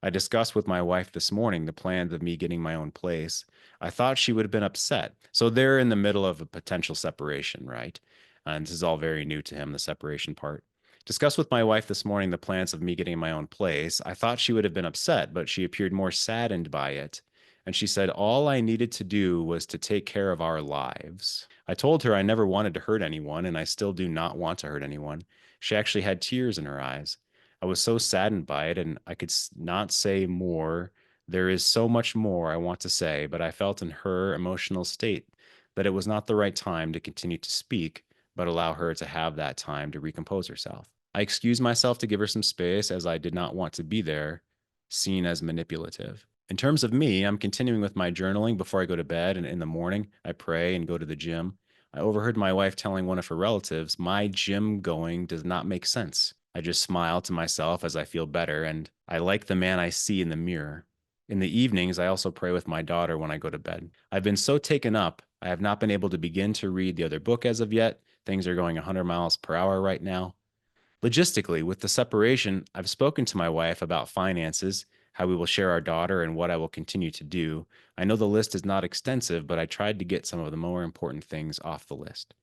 I discussed with my wife this morning the plans of me getting my own place. I thought she would have been upset." So they're in the middle of a potential separation, right? And this is all very new to him, the separation part. "Discussed with my wife this morning the plans of me getting my own place. I thought she would have been upset, but she appeared more saddened by it. And she said all I needed to do was to take care of our lives. I told her I never wanted to hurt anyone, and I still do not want to hurt anyone. She actually had tears in her eyes. I was so saddened by it, and I could not say more. There is so much more I want to say, but I felt in her emotional state that it was not the right time to continue to speak, but allow her to have that time to recompose herself. I excused myself to give her some space, as I did not want to be there, seen as manipulative. In terms of me, I'm continuing with my journaling before I go to bed, and in the morning, I pray and go to the gym. I overheard my wife telling one of her relatives, my gym going does not make sense. I just smile to myself as I feel better, and I like the man I see in the mirror. In the evenings, I also pray with my daughter when I go to bed. I've been so taken up, I have not been able to begin to read the other book as of yet. Things are going 100 miles per hour right now. Logistically, with the separation, I've spoken to my wife about finances, how we will share our daughter, and what I will continue to do. I know the list is not extensive, but I tried to get some of the more important things off the list.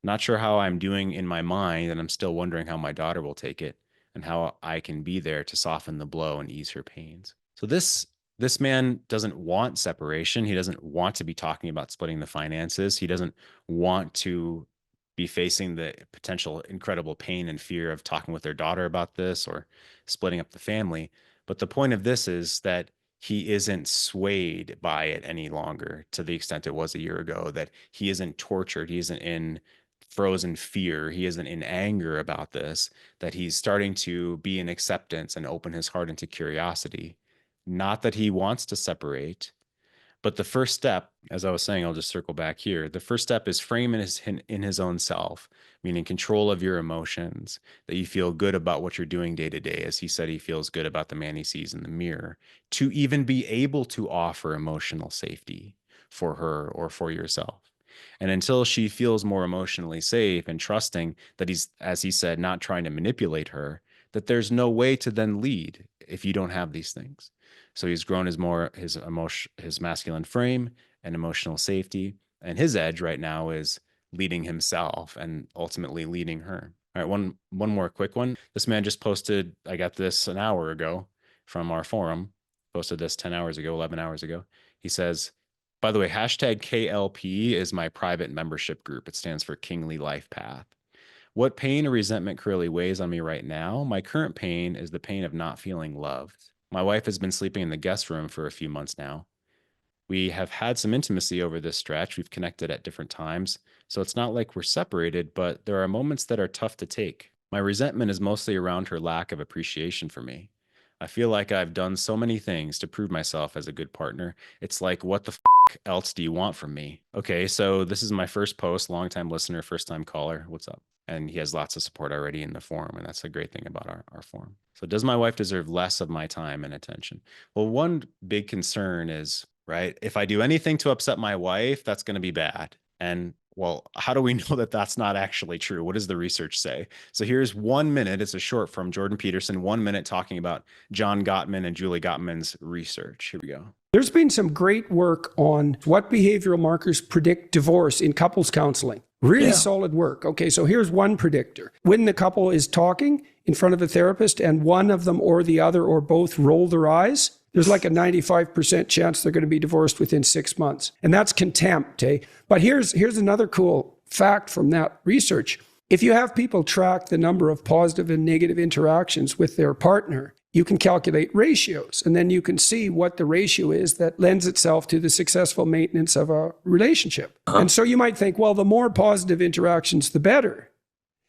Not sure how I'm doing in my mind, and I'm still wondering how my daughter will take it and how I can be there to soften the blow and ease her pains." So this man doesn't want separation. He doesn't want to be talking about splitting the finances. He doesn't want to be facing the potential incredible pain and fear of talking with their daughter about this or splitting up the family. But the point of this is that he isn't swayed by it any longer to the extent it was a year ago, that he isn't tortured. He isn't in frozen fear. He isn't in anger about this, that he's starting to be in acceptance and open his heart into curiosity. Not that he wants to separate, but the first step, as I was saying, I'll just circle back here. The first step is frame in his own self, meaning control of your emotions, that you feel good about what you're doing day to day. As he said, he feels good about the man he sees in the mirror, to even be able to offer emotional safety for her or for yourself. And until she feels more emotionally safe and trusting that he's, as he said, not trying to manipulate her, that there's no way to then lead if you don't have these things. So he's grown his masculine frame and emotional safety. And his edge right now is leading himself and ultimately leading her. All right, one more quick one. This man just posted, I got this an hour ago from our forum, posted this 10 hours ago, 11 hours ago. He says, by the way, hashtag KLP is my private membership group. It stands for Kingly Life Path. What pain or resentment currently weighs on me right now? My current pain is the pain of not feeling loved. My wife has been sleeping in the guest room for a few months now. We have had some intimacy over this stretch. We've connected at different times. So it's not like we're separated, but there are moments that are tough to take. My resentment is mostly around her lack of appreciation for me. I feel like I've done so many things to prove myself as a good partner. It's like, what the f else do you want from me? Okay, so this is my first post, long-time listener, first-time caller. What's up? And he has lots of support already in the forum. And that's a great thing about our forum. So does my wife deserve less of my time and attention? Well, one big concern is, right, if I do anything to upset my wife, that's going to be bad. And well, how do we know that that's not actually true? What does the research say? So here's 1 minute. It's a short from Jordan Peterson, 1 minute talking about John Gottman and Julie Gottman's research. Here we go. There's been some great work on what behavioral markers predict divorce in couples counseling. Really solid work. Okay, so here's one predictor. When the couple is talking in front of a therapist and one of them or the other or both roll their eyes, there's like a 95% chance they're going to be divorced within 6 months. And that's contempt, eh? But here's another cool fact from that research. If you have people track the number of positive and negative interactions with their partner, you can calculate ratios, and then you can see what the ratio is that lends itself to the successful maintenance of a relationship. And so you might think, well, the more positive interactions, the better.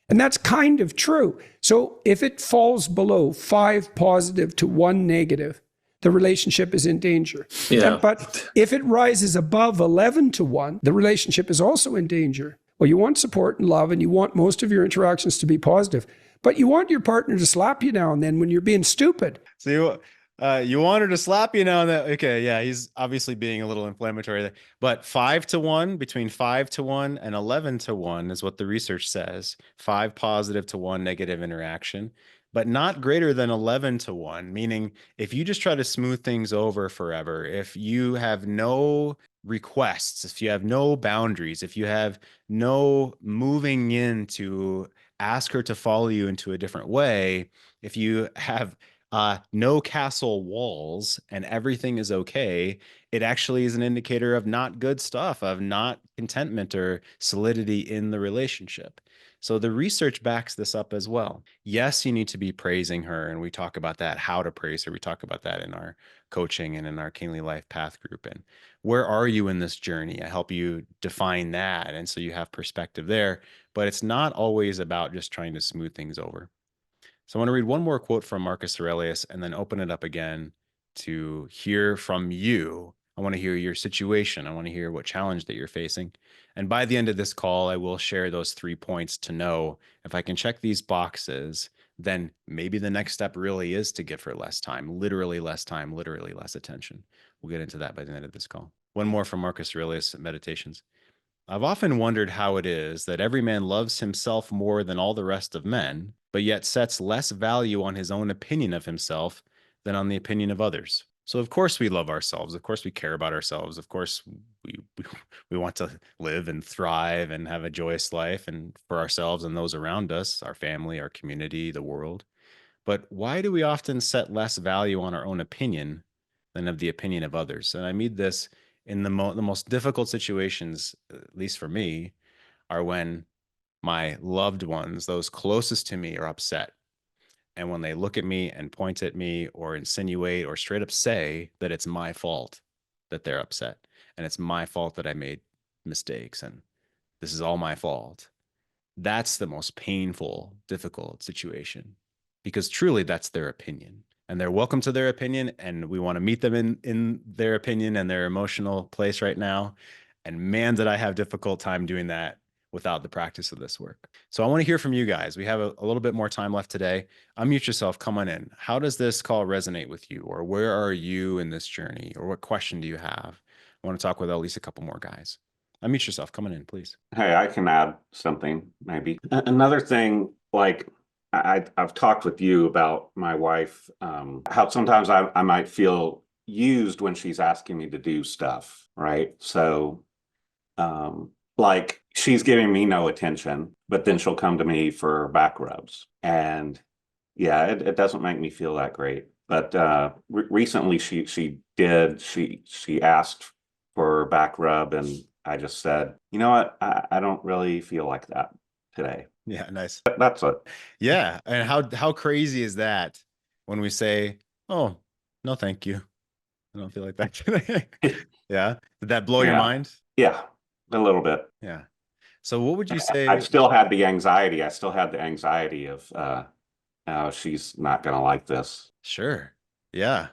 And that's kind of true. So if it falls below 5 positive to 1 negative, the relationship is in danger. Yeah. But if it rises above 11 to 1, the relationship is also in danger. Well, you want support and love, and you want most of your interactions to be positive. But you want your partner to slap you now and then when you're being stupid. So you want her to slap you now and then. Okay, yeah, he's obviously being a little inflammatory there. But 5 to 1, between 5 to 1 and 11 to 1 is what the research says. 5 positive to 1 negative interaction, but not greater than 11 to 1, meaning if you just try to smooth things over forever, if you have no requests, if you have no boundaries, if you have no moving in to ask her to follow you into a different way, if you have no castle walls and everything is okay, it actually is an indicator of not good stuff, of not contentment or solidity in the relationship. So the research backs this up as well. Yes, you need to be praising her, and we talk about that, how to praise her. We talk about that in our coaching and in our Kingly Life Path group. And where are you in this journey? I help you define that, and so you have perspective there. But it's not always about just trying to smooth things over. So I want to read one more quote from Marcus Aurelius and then open it up again to hear from you. I want to hear your situation. I want to hear what challenge that you're facing. And by the end of this call, I will share those 3 points to know if I can check these boxes, then maybe the next step really is to give her less time, literally less attention. We'll get into that by the end of this call. One more from Marcus Aurelius Meditations. I've often wondered how it is that every man loves himself more than all the rest of men, but yet sets less value on his own opinion of himself than on the opinion of others. So of course we love ourselves. Of course we care about ourselves. Of course we want to live and thrive and have a joyous life, and for ourselves and those around us, our family, our community, the world. But why do we often set less value on our own opinion than of the opinion of others? And I mean this in the most difficult situations, at least for me, are when my loved ones, those closest to me, are upset. And when they look at me and point at me or insinuate or straight up say that it's my fault that they're upset, and it's my fault that I made mistakes, and this is all my fault. That's the most painful, difficult situation, because truly that's their opinion. And they're welcome to their opinion, and we want to meet them in their opinion and their emotional place right now. And man, did I have difficult time doing that without the practice of this work. So I want to hear from you guys. We have a little bit more time left today. Unmute yourself, come on in. How does this call resonate with you? Or where are you in this journey? Or what question do you have? I want to talk with at least a couple more guys. Unmute yourself, come on in, please. Hey, I can add something, maybe. Another thing, like I've talked with you about my wife, how sometimes I might feel used when she's asking me to do stuff, right? So, like she's giving me no attention, but then she'll come to me for back rubs. And yeah, it doesn't make me feel that great. But recently she asked for back rub, and I just said, you know what, I don't really feel like that today. Yeah, nice. That's it. Yeah, and how crazy is that when we say, oh, no, thank you, I don't feel like that today. Yeah, did that blow your mind? Yeah, a little bit. Yeah. So what would you say? I still had the anxiety. I still had the anxiety of, she's not going to like this. Sure. Yeah.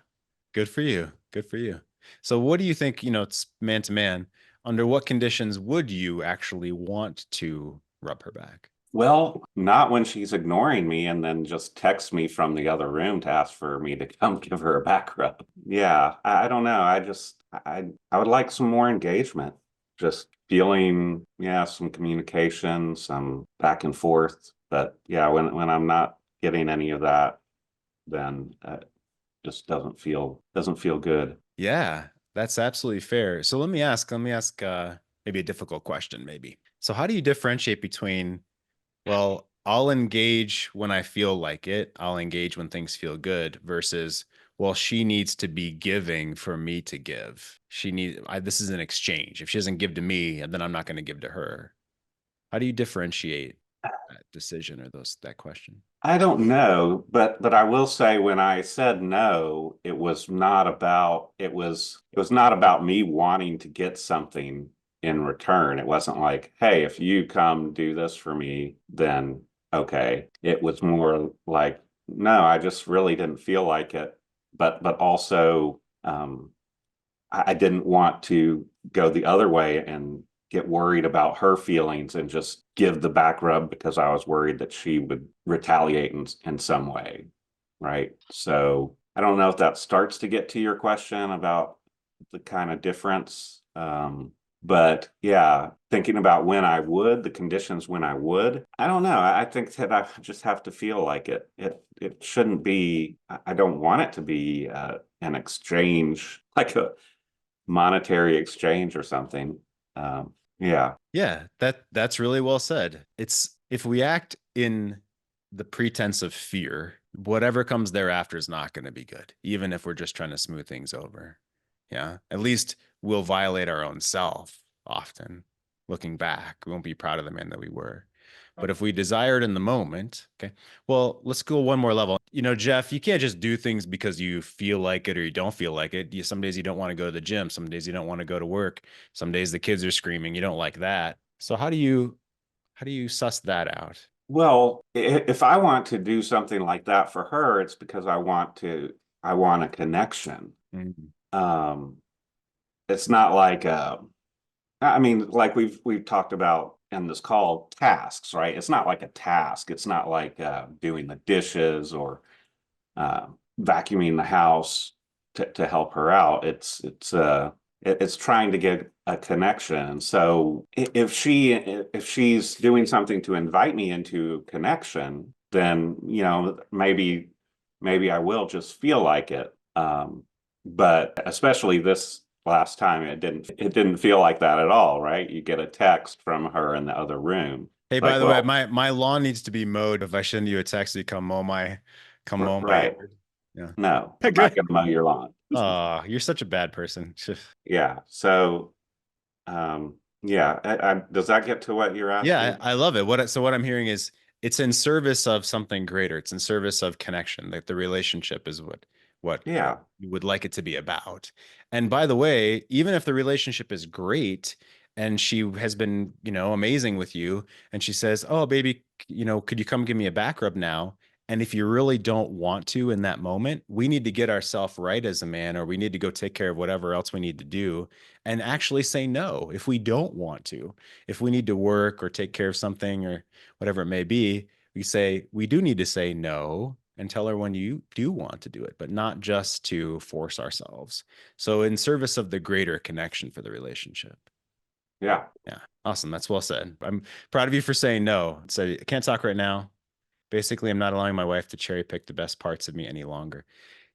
Good for you. Good for you. So what do you think, it's man to man, under what conditions would you actually want to rub her back? Well, not when she's ignoring me and then just texts me from the other room to ask for me to come give her a back rub. Yeah, I don't know. I would like some more engagement. Just feeling, yeah, some communication, some back and forth. But yeah, when I'm not getting any of that, then just doesn't feel good. Yeah, that's absolutely fair. So let me ask maybe a difficult question maybe. So how do you differentiate between, well, I'll engage when I feel like it, I'll engage when things feel good, versus, well, she needs to be giving for me to give. This is an exchange. If she doesn't give to me, then I'm not going to give to her. How do you differentiate that decision or that question? I don't know, but I will say when I said no, it was not about me wanting to get something in return. It wasn't like, hey, if you come do this for me, then okay. It was more like, no, I just really didn't feel like it. But also I didn't want to go the other way and get worried about her feelings and just give the back rub because I was worried that she would retaliate in some way. Right. So I don't know if that starts to get to your question about the kind of difference. But yeah, thinking about the conditions when I would, I don't know. I think that I just have to feel like it. It shouldn't be, I don't want it to be an exchange, like a monetary exchange or something. Yeah. Yeah, that's really well said. It's if we act in the pretense of fear, whatever comes thereafter is not going to be good, even if we're just trying to smooth things over. Yeah, at least we'll violate our own self often. Looking back, we won't be proud of the man that we were. But if we desire it in the moment, okay, well, let's go one more level. Jeff, you can't just do things because you feel like it or you don't feel like it. Some days you don't want to go to the gym. Some days you don't want to go to work. Some days the kids are screaming. You don't like that. So how do you suss that out? Well, if I want to do something like that for her, it's because I want a connection. Mhm. It's not like I mean, like we've talked about in this call, tasks, right? It's not like a task. It's not like doing the dishes or uh, vacuuming the house to help her out. It's trying to get a connection. So if she's doing something to invite me into connection, then maybe I will just feel like it. But especially this last time, it didn't feel like that at all, right? You get a text from her in the other room. Hey, Like, by the way, well, my lawn needs to be mowed. If I send you a text, you come mow my right. yard. Yeah. No, I'm not Good. gonna mow your lawn. Oh, you're such a bad person. Yeah. So yeah, does that get to what you're Yeah, asking? I love it. What I'm hearing is it's in service of something greater. It's in service of connection. Like the relationship is what Yeah. you would like it to be about. And by the way, even if the relationship is great and she has been, amazing with you, and she says, "Oh, baby, could you come give me a back rub now?" And if you really don't want to in that moment, we need to get ourselves right as a man, or we need to go take care of whatever else we need to do and actually say no if we don't want to. If we need to work or take care of something or whatever it may be, we do need to say no and tell her when you do want to do it, but not just to force ourselves. So in service of the greater connection for the relationship. Yeah. Yeah. Awesome. That's well said. I'm proud of you for saying no. So I can't talk right now. Basically, I'm not allowing my wife to cherry pick the best parts of me any longer.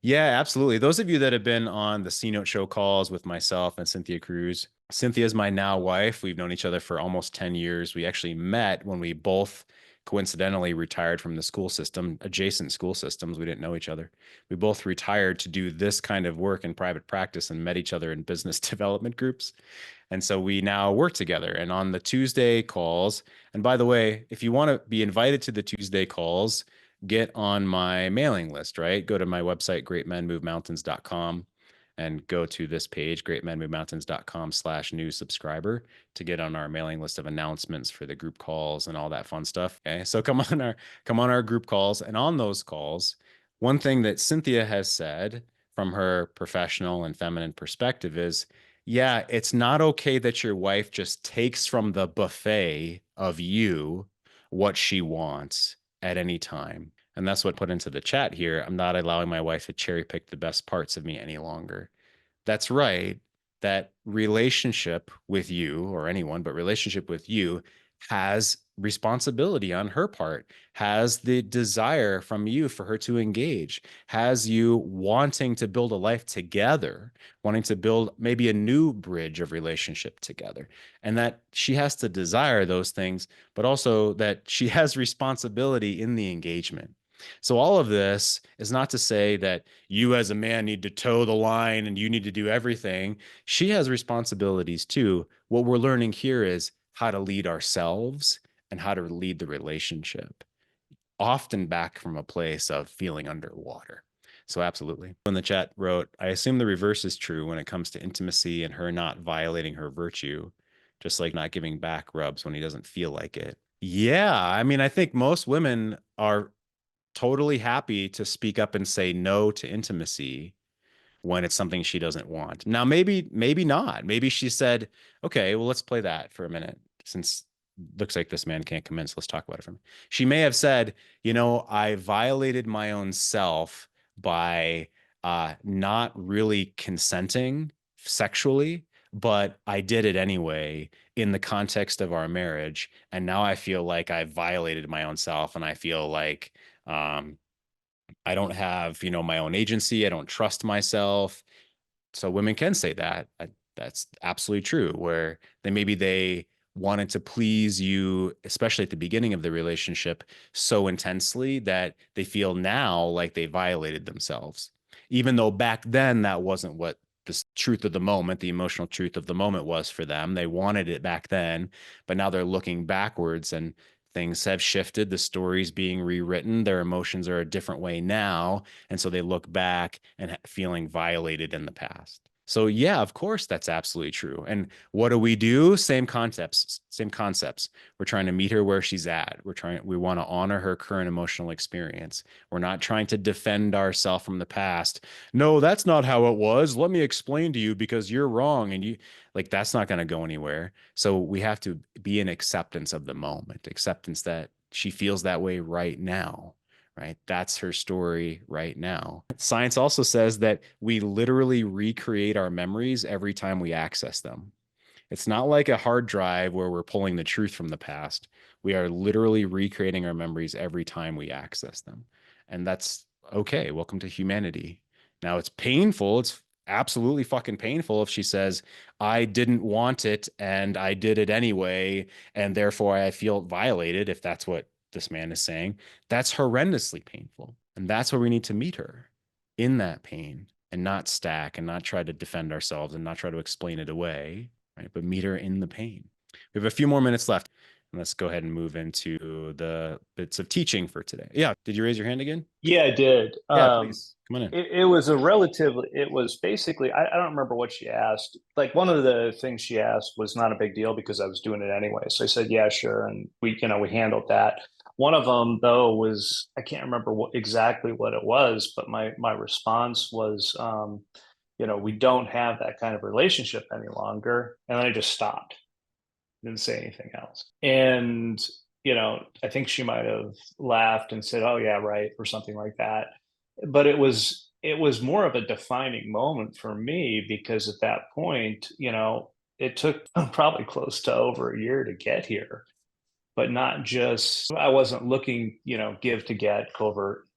Yeah, absolutely. Those of you that have been on the C Note show calls with myself and Cynthia Cruz, Cynthia's my now wife. We've known each other for almost 10 years. We actually met when we both coincidentally retired from the school system, adjacent school systems. We didn't know each other. We both retired to do this kind of work in private practice and met each other in business development groups. And so we now work together and on the Tuesday calls. And by the way, if you want to be invited to the Tuesday calls, get on my mailing list, right? Go to my website, greatmenmovemountains.com, and go to this page, greatmenmovemountains.com/new subscriber, to get on our mailing list of announcements for the group calls and all that fun stuff. Okay. So come on our group calls. And on those calls, one thing that Cynthia has said from her professional and feminine perspective is, yeah, it's not okay that your wife just takes from the buffet of you what she wants at any time. And that's what I put into the chat here. I'm not allowing my wife to cherry pick the best parts of me any longer. That's right. That relationship with you, or anyone, but relationship with you, has responsibility on her part, has the desire from you for her to engage, has you wanting to build a life together, wanting to build maybe a new bridge of relationship together. And that she has to desire those things, but also that she has responsibility in the engagement. So all of this is not to say that you as a man need to toe the line and you need to do everything. She has responsibilities too. What we're learning here is how to lead ourselves and how to lead the relationship, often back from a place of feeling underwater. So absolutely. In the chat wrote, I assume the reverse is true when it comes to intimacy and her not violating her virtue, just like not giving back rubs when he doesn't feel like it. Yeah, I mean, I think most women are totally happy to speak up and say no to intimacy when it's something she doesn't want. Now, maybe not. Maybe she said, okay, well, let's play that for a minute, since looks like this man can't commence. Let's talk about it for me. She may have said, I violated my own self by not really consenting sexually, but I did it anyway in the context of our marriage. And now I feel like I violated my own self, and I feel like I don't have, my own agency. I don't trust myself. So women can say that. That's absolutely true, where they wanted to please you, especially at the beginning of the relationship, so intensely that they feel now like they violated themselves, even though back then that wasn't what the truth of the moment, the emotional truth of the moment was for them. They wanted it back then, but now they're looking backwards and things have shifted. The story's being rewritten. Their emotions are a different way now. And so they look back and feeling violated in the past. So yeah, of course, that's absolutely true. And what do we do? Same concepts. We're trying to meet her where she's at. We want to honor her current emotional experience. We're not trying to defend ourselves from the past. No, that's not how it was. Let me explain to you because you're wrong. And that's not going to go anywhere. So we have to be in acceptance of the moment, acceptance that she feels that way right now. Right? That's her story right now. Science also says that we literally recreate our memories every time we access them. It's not like a hard drive where we're pulling the truth from the past. We are literally recreating our memories every time we access them. And that's okay. Welcome to humanity. Now, it's painful. It's absolutely fucking painful if she says, I didn't want it and I did it anyway, and therefore I feel violated, if that's what this man is saying. That's horrendously painful. And that's where we need to meet her, in that pain, and not stack and not try to defend ourselves and not try to explain it away, right? But meet her in the pain. We have a few more minutes left. And let's go ahead and move into the bits of teaching for today. Yeah. Did you raise your hand again? Yeah, I did. Yeah, please. Come on in. It was basically, I don't remember what she asked. Like, one of the things she asked was not a big deal because I was doing it anyway. So I said, yeah, sure. And we handled that. One of them, though, was, I can't remember exactly what it was, but my response was, we don't have that kind of relationship any longer. And then I just stopped, didn't say anything else. And, I think she might have laughed and said, oh, yeah, right, or something like that. But it was more of a defining moment for me, because at that point, it took probably close to over a year to get here. But not just, I wasn't looking, give to get, covert,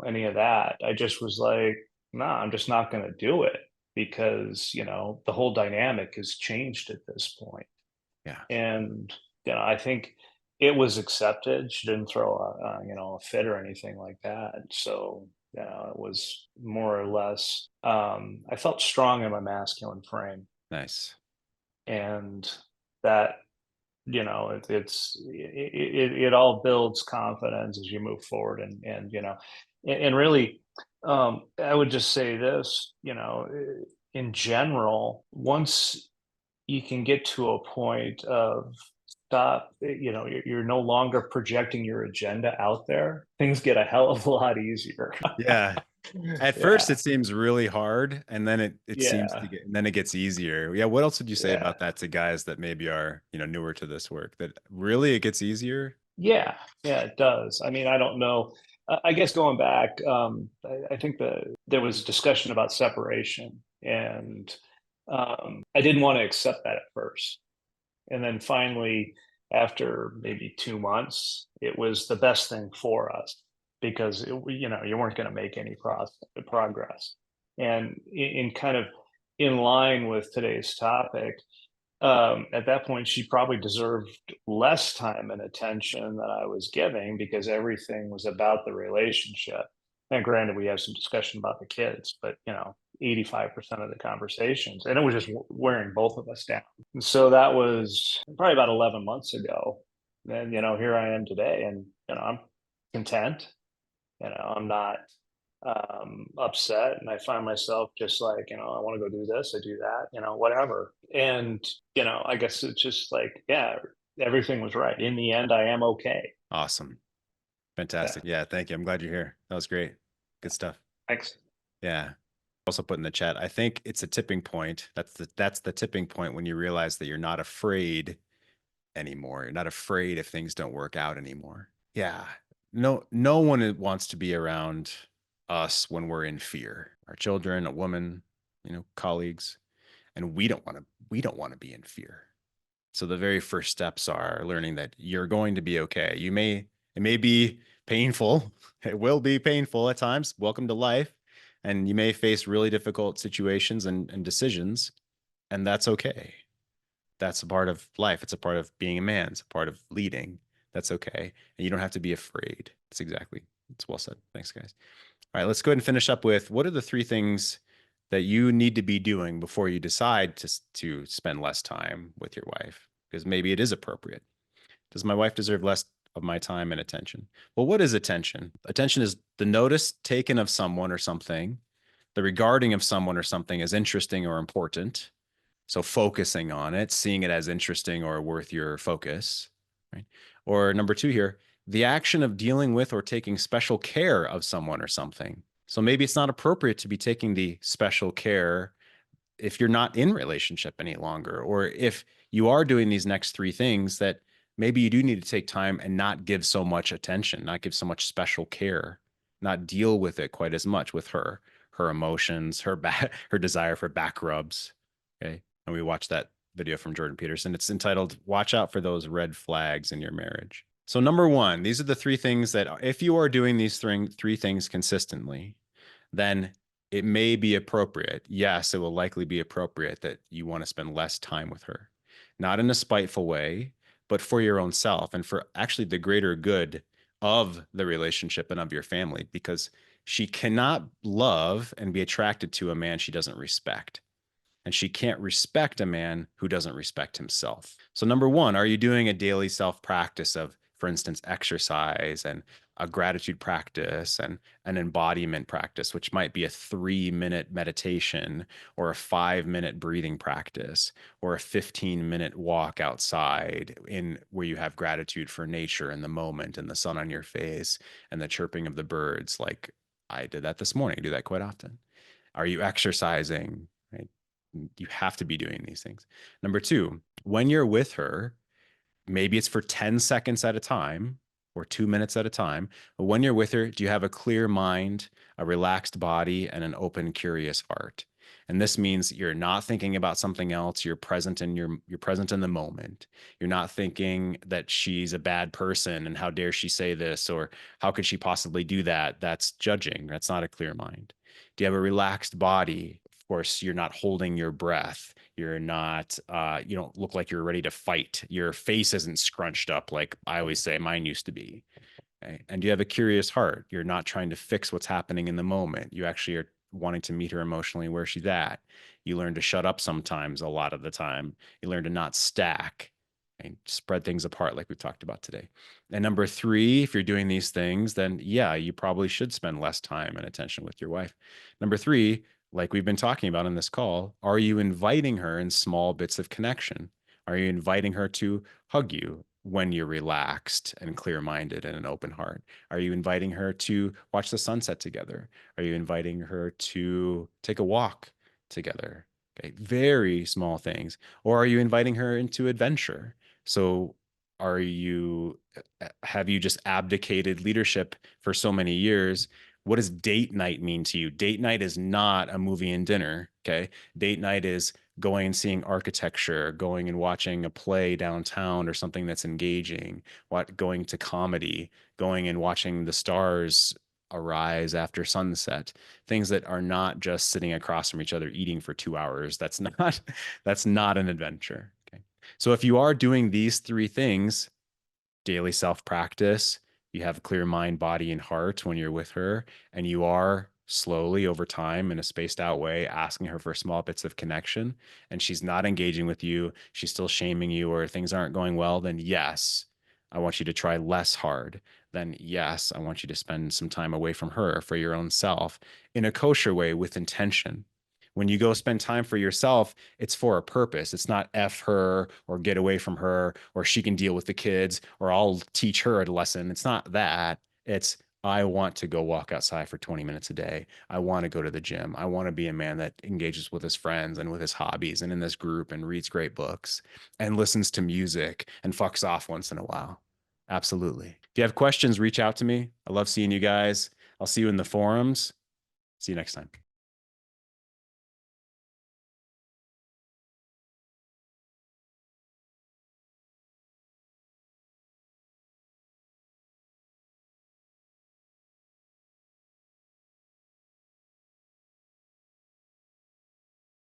any of that. I just was like, nah, I'm just not going to do it, because, the whole dynamic has changed at this point. Yeah. And, I think it was accepted. She didn't throw a fit or anything like that. So, it was more or less, I felt strong in my masculine frame. Nice. And that, it all builds confidence as you move forward, and really, I would just say this, in general, once you can get to a point of stop, you're no longer projecting your agenda out there, things get a hell of a lot easier. Yeah. At first, it seems really hard, and then it seems to Yeah. get, and then it gets easier. Yeah. What else would you say Yeah. about that to guys that maybe are, newer to this work, that really it gets easier? Yeah, it does. I mean, I don't know. I guess going back, I think there was discussion about separation, and I didn't want to accept that at first. And then finally, after maybe 2 months, it was the best thing for us because you weren't going to make any progress. And in kind of in line with today's topic, at that point, she probably deserved less time and attention than I was giving because everything was about the relationship. And granted, we have some discussion about the kids, but 85% of the conversations, and it was just wearing both of us down. And so that was probably about 11 months ago. And here I am today, and I'm content. I'm not upset, and I find myself just like, I want to go do this, I do that, whatever. And I guess it's just like, yeah, everything was right. In the end, I am okay. Awesome. Fantastic. Yeah. Thank you. I'm glad you're here. That was great. Good stuff. Thanks. Yeah. Also put in the chat, I think it's a tipping point. That's the tipping point when you realize that you're not afraid anymore. You're not afraid if things don't work out anymore. Yeah. No one wants to be around us when we're in fear. Our children, a woman, colleagues, and we don't want to be in fear. So the very first steps are learning that you're going to be okay. It may be painful. It will be painful at times. Welcome to life. And you may face really difficult situations and decisions, and that's okay. That's a part of life. It's a part of being a man. It's a part of leading. That's okay. And you don't have to be afraid. It's well said. Thanks, guys. All right, let's go ahead and finish up with, what are the 3 things that you need to be doing before you decide to spend less time with your wife? Because maybe it is appropriate. Does my wife deserve less of my time and attention? Well, what is attention? Attention is the notice taken of someone or something, the regarding of someone or something as interesting or important. So focusing on it, seeing it as interesting or worth your focus, right? Or number 2 here, the action of dealing with or taking special care of someone or something. So maybe it's not appropriate to be taking the special care if you're not in relationship any longer, or if you are doing these next 3 things, that maybe you do need to take time and not give so much attention, not give so much special care, not deal with it quite as much with her emotions, her desire for back rubs. Okay. And we watched that video from Jordan Peterson. It's entitled, Watch Out for Those Red Flags in Your Marriage. So number 1, these are the 3 things that if you are doing these 3 things consistently, then it may be appropriate. Yes, it will likely be appropriate that you want to spend less time with her, not in a spiteful way, but for your own self and for actually the greater good of the relationship and of your family, because she cannot love and be attracted to a man she doesn't respect. And she can't respect a man who doesn't respect himself. So number 1, are you doing a daily self-practice of, for instance, exercise and a gratitude practice and an embodiment practice, which might be a 3-minute meditation or a 5-minute breathing practice or a 15-minute walk outside where you have gratitude for nature and the moment and the sun on your face and the chirping of the birds. Like I did that this morning. I do that quite often. Are you exercising? Right? You have to be doing these things. Number 2, when you're with her, maybe it's for 10 seconds at a time or 2 minutes at a time. But when you're with her, do you have a clear mind, a relaxed body, and an open, curious heart? And this means you're not thinking about something else. You're present in you're present in the moment. You're not thinking that she's a bad person and how dare she say this, or how could she possibly do that? That's judging. That's not a clear mind. Do you have a relaxed body? Of course, you're not holding your breath. You're not, you don't look like you're ready to fight. Your face isn't scrunched up like I always say mine used to be. Okay? And you have a curious heart. You're not trying to fix what's happening in the moment. You actually are wanting to meet her emotionally where she's at. You learn to shut up sometimes, a lot of the time. You learn to not stack and spread things apart like we've talked about today. And number 3, if you're doing these things, then yeah, you probably should spend less time and attention with your wife. Number 3, like we've been talking about in this call, are you inviting her in small bits of connection? Are you inviting her to hug you, when you're relaxed and clear-minded and an open heart? Are you inviting her to watch the sunset together? Are you inviting her to take a walk together? Okay, very small things. Or are you inviting her into adventure? So have you just abdicated leadership for so many years? What does date night mean to you? Date night is not a movie and dinner. Okay. Date night is going and seeing architecture, going and watching a play downtown or something that's engaging, going to comedy, going and watching the stars arise after sunset, things that are not just sitting across from each other eating for 2 hours. That's not an adventure. Okay. So if you are doing these 3 things, daily self-practice, you have a clear mind, body, and heart when you're with her, and you are slowly over time in a spaced out way asking her for small bits of connection, and she's not engaging with you, she's still shaming you, or things aren't going well, then yes, I want you to try less hard. Then yes, I want you to spend some time away from her for your own self in a kosher way with intention. When you go spend time for yourself, it's for a purpose. It's not F her or get away from her or she can deal with the kids or I'll teach her a lesson. It's not that. It's I want to go walk outside for 20 minutes a day. I want to go to the gym. I want to be a man that engages with his friends and with his hobbies and in this group and reads great books and listens to music and fucks off once in a while. Absolutely. If you have questions, reach out to me. I love seeing you guys. I'll see you in the forums. See you next time.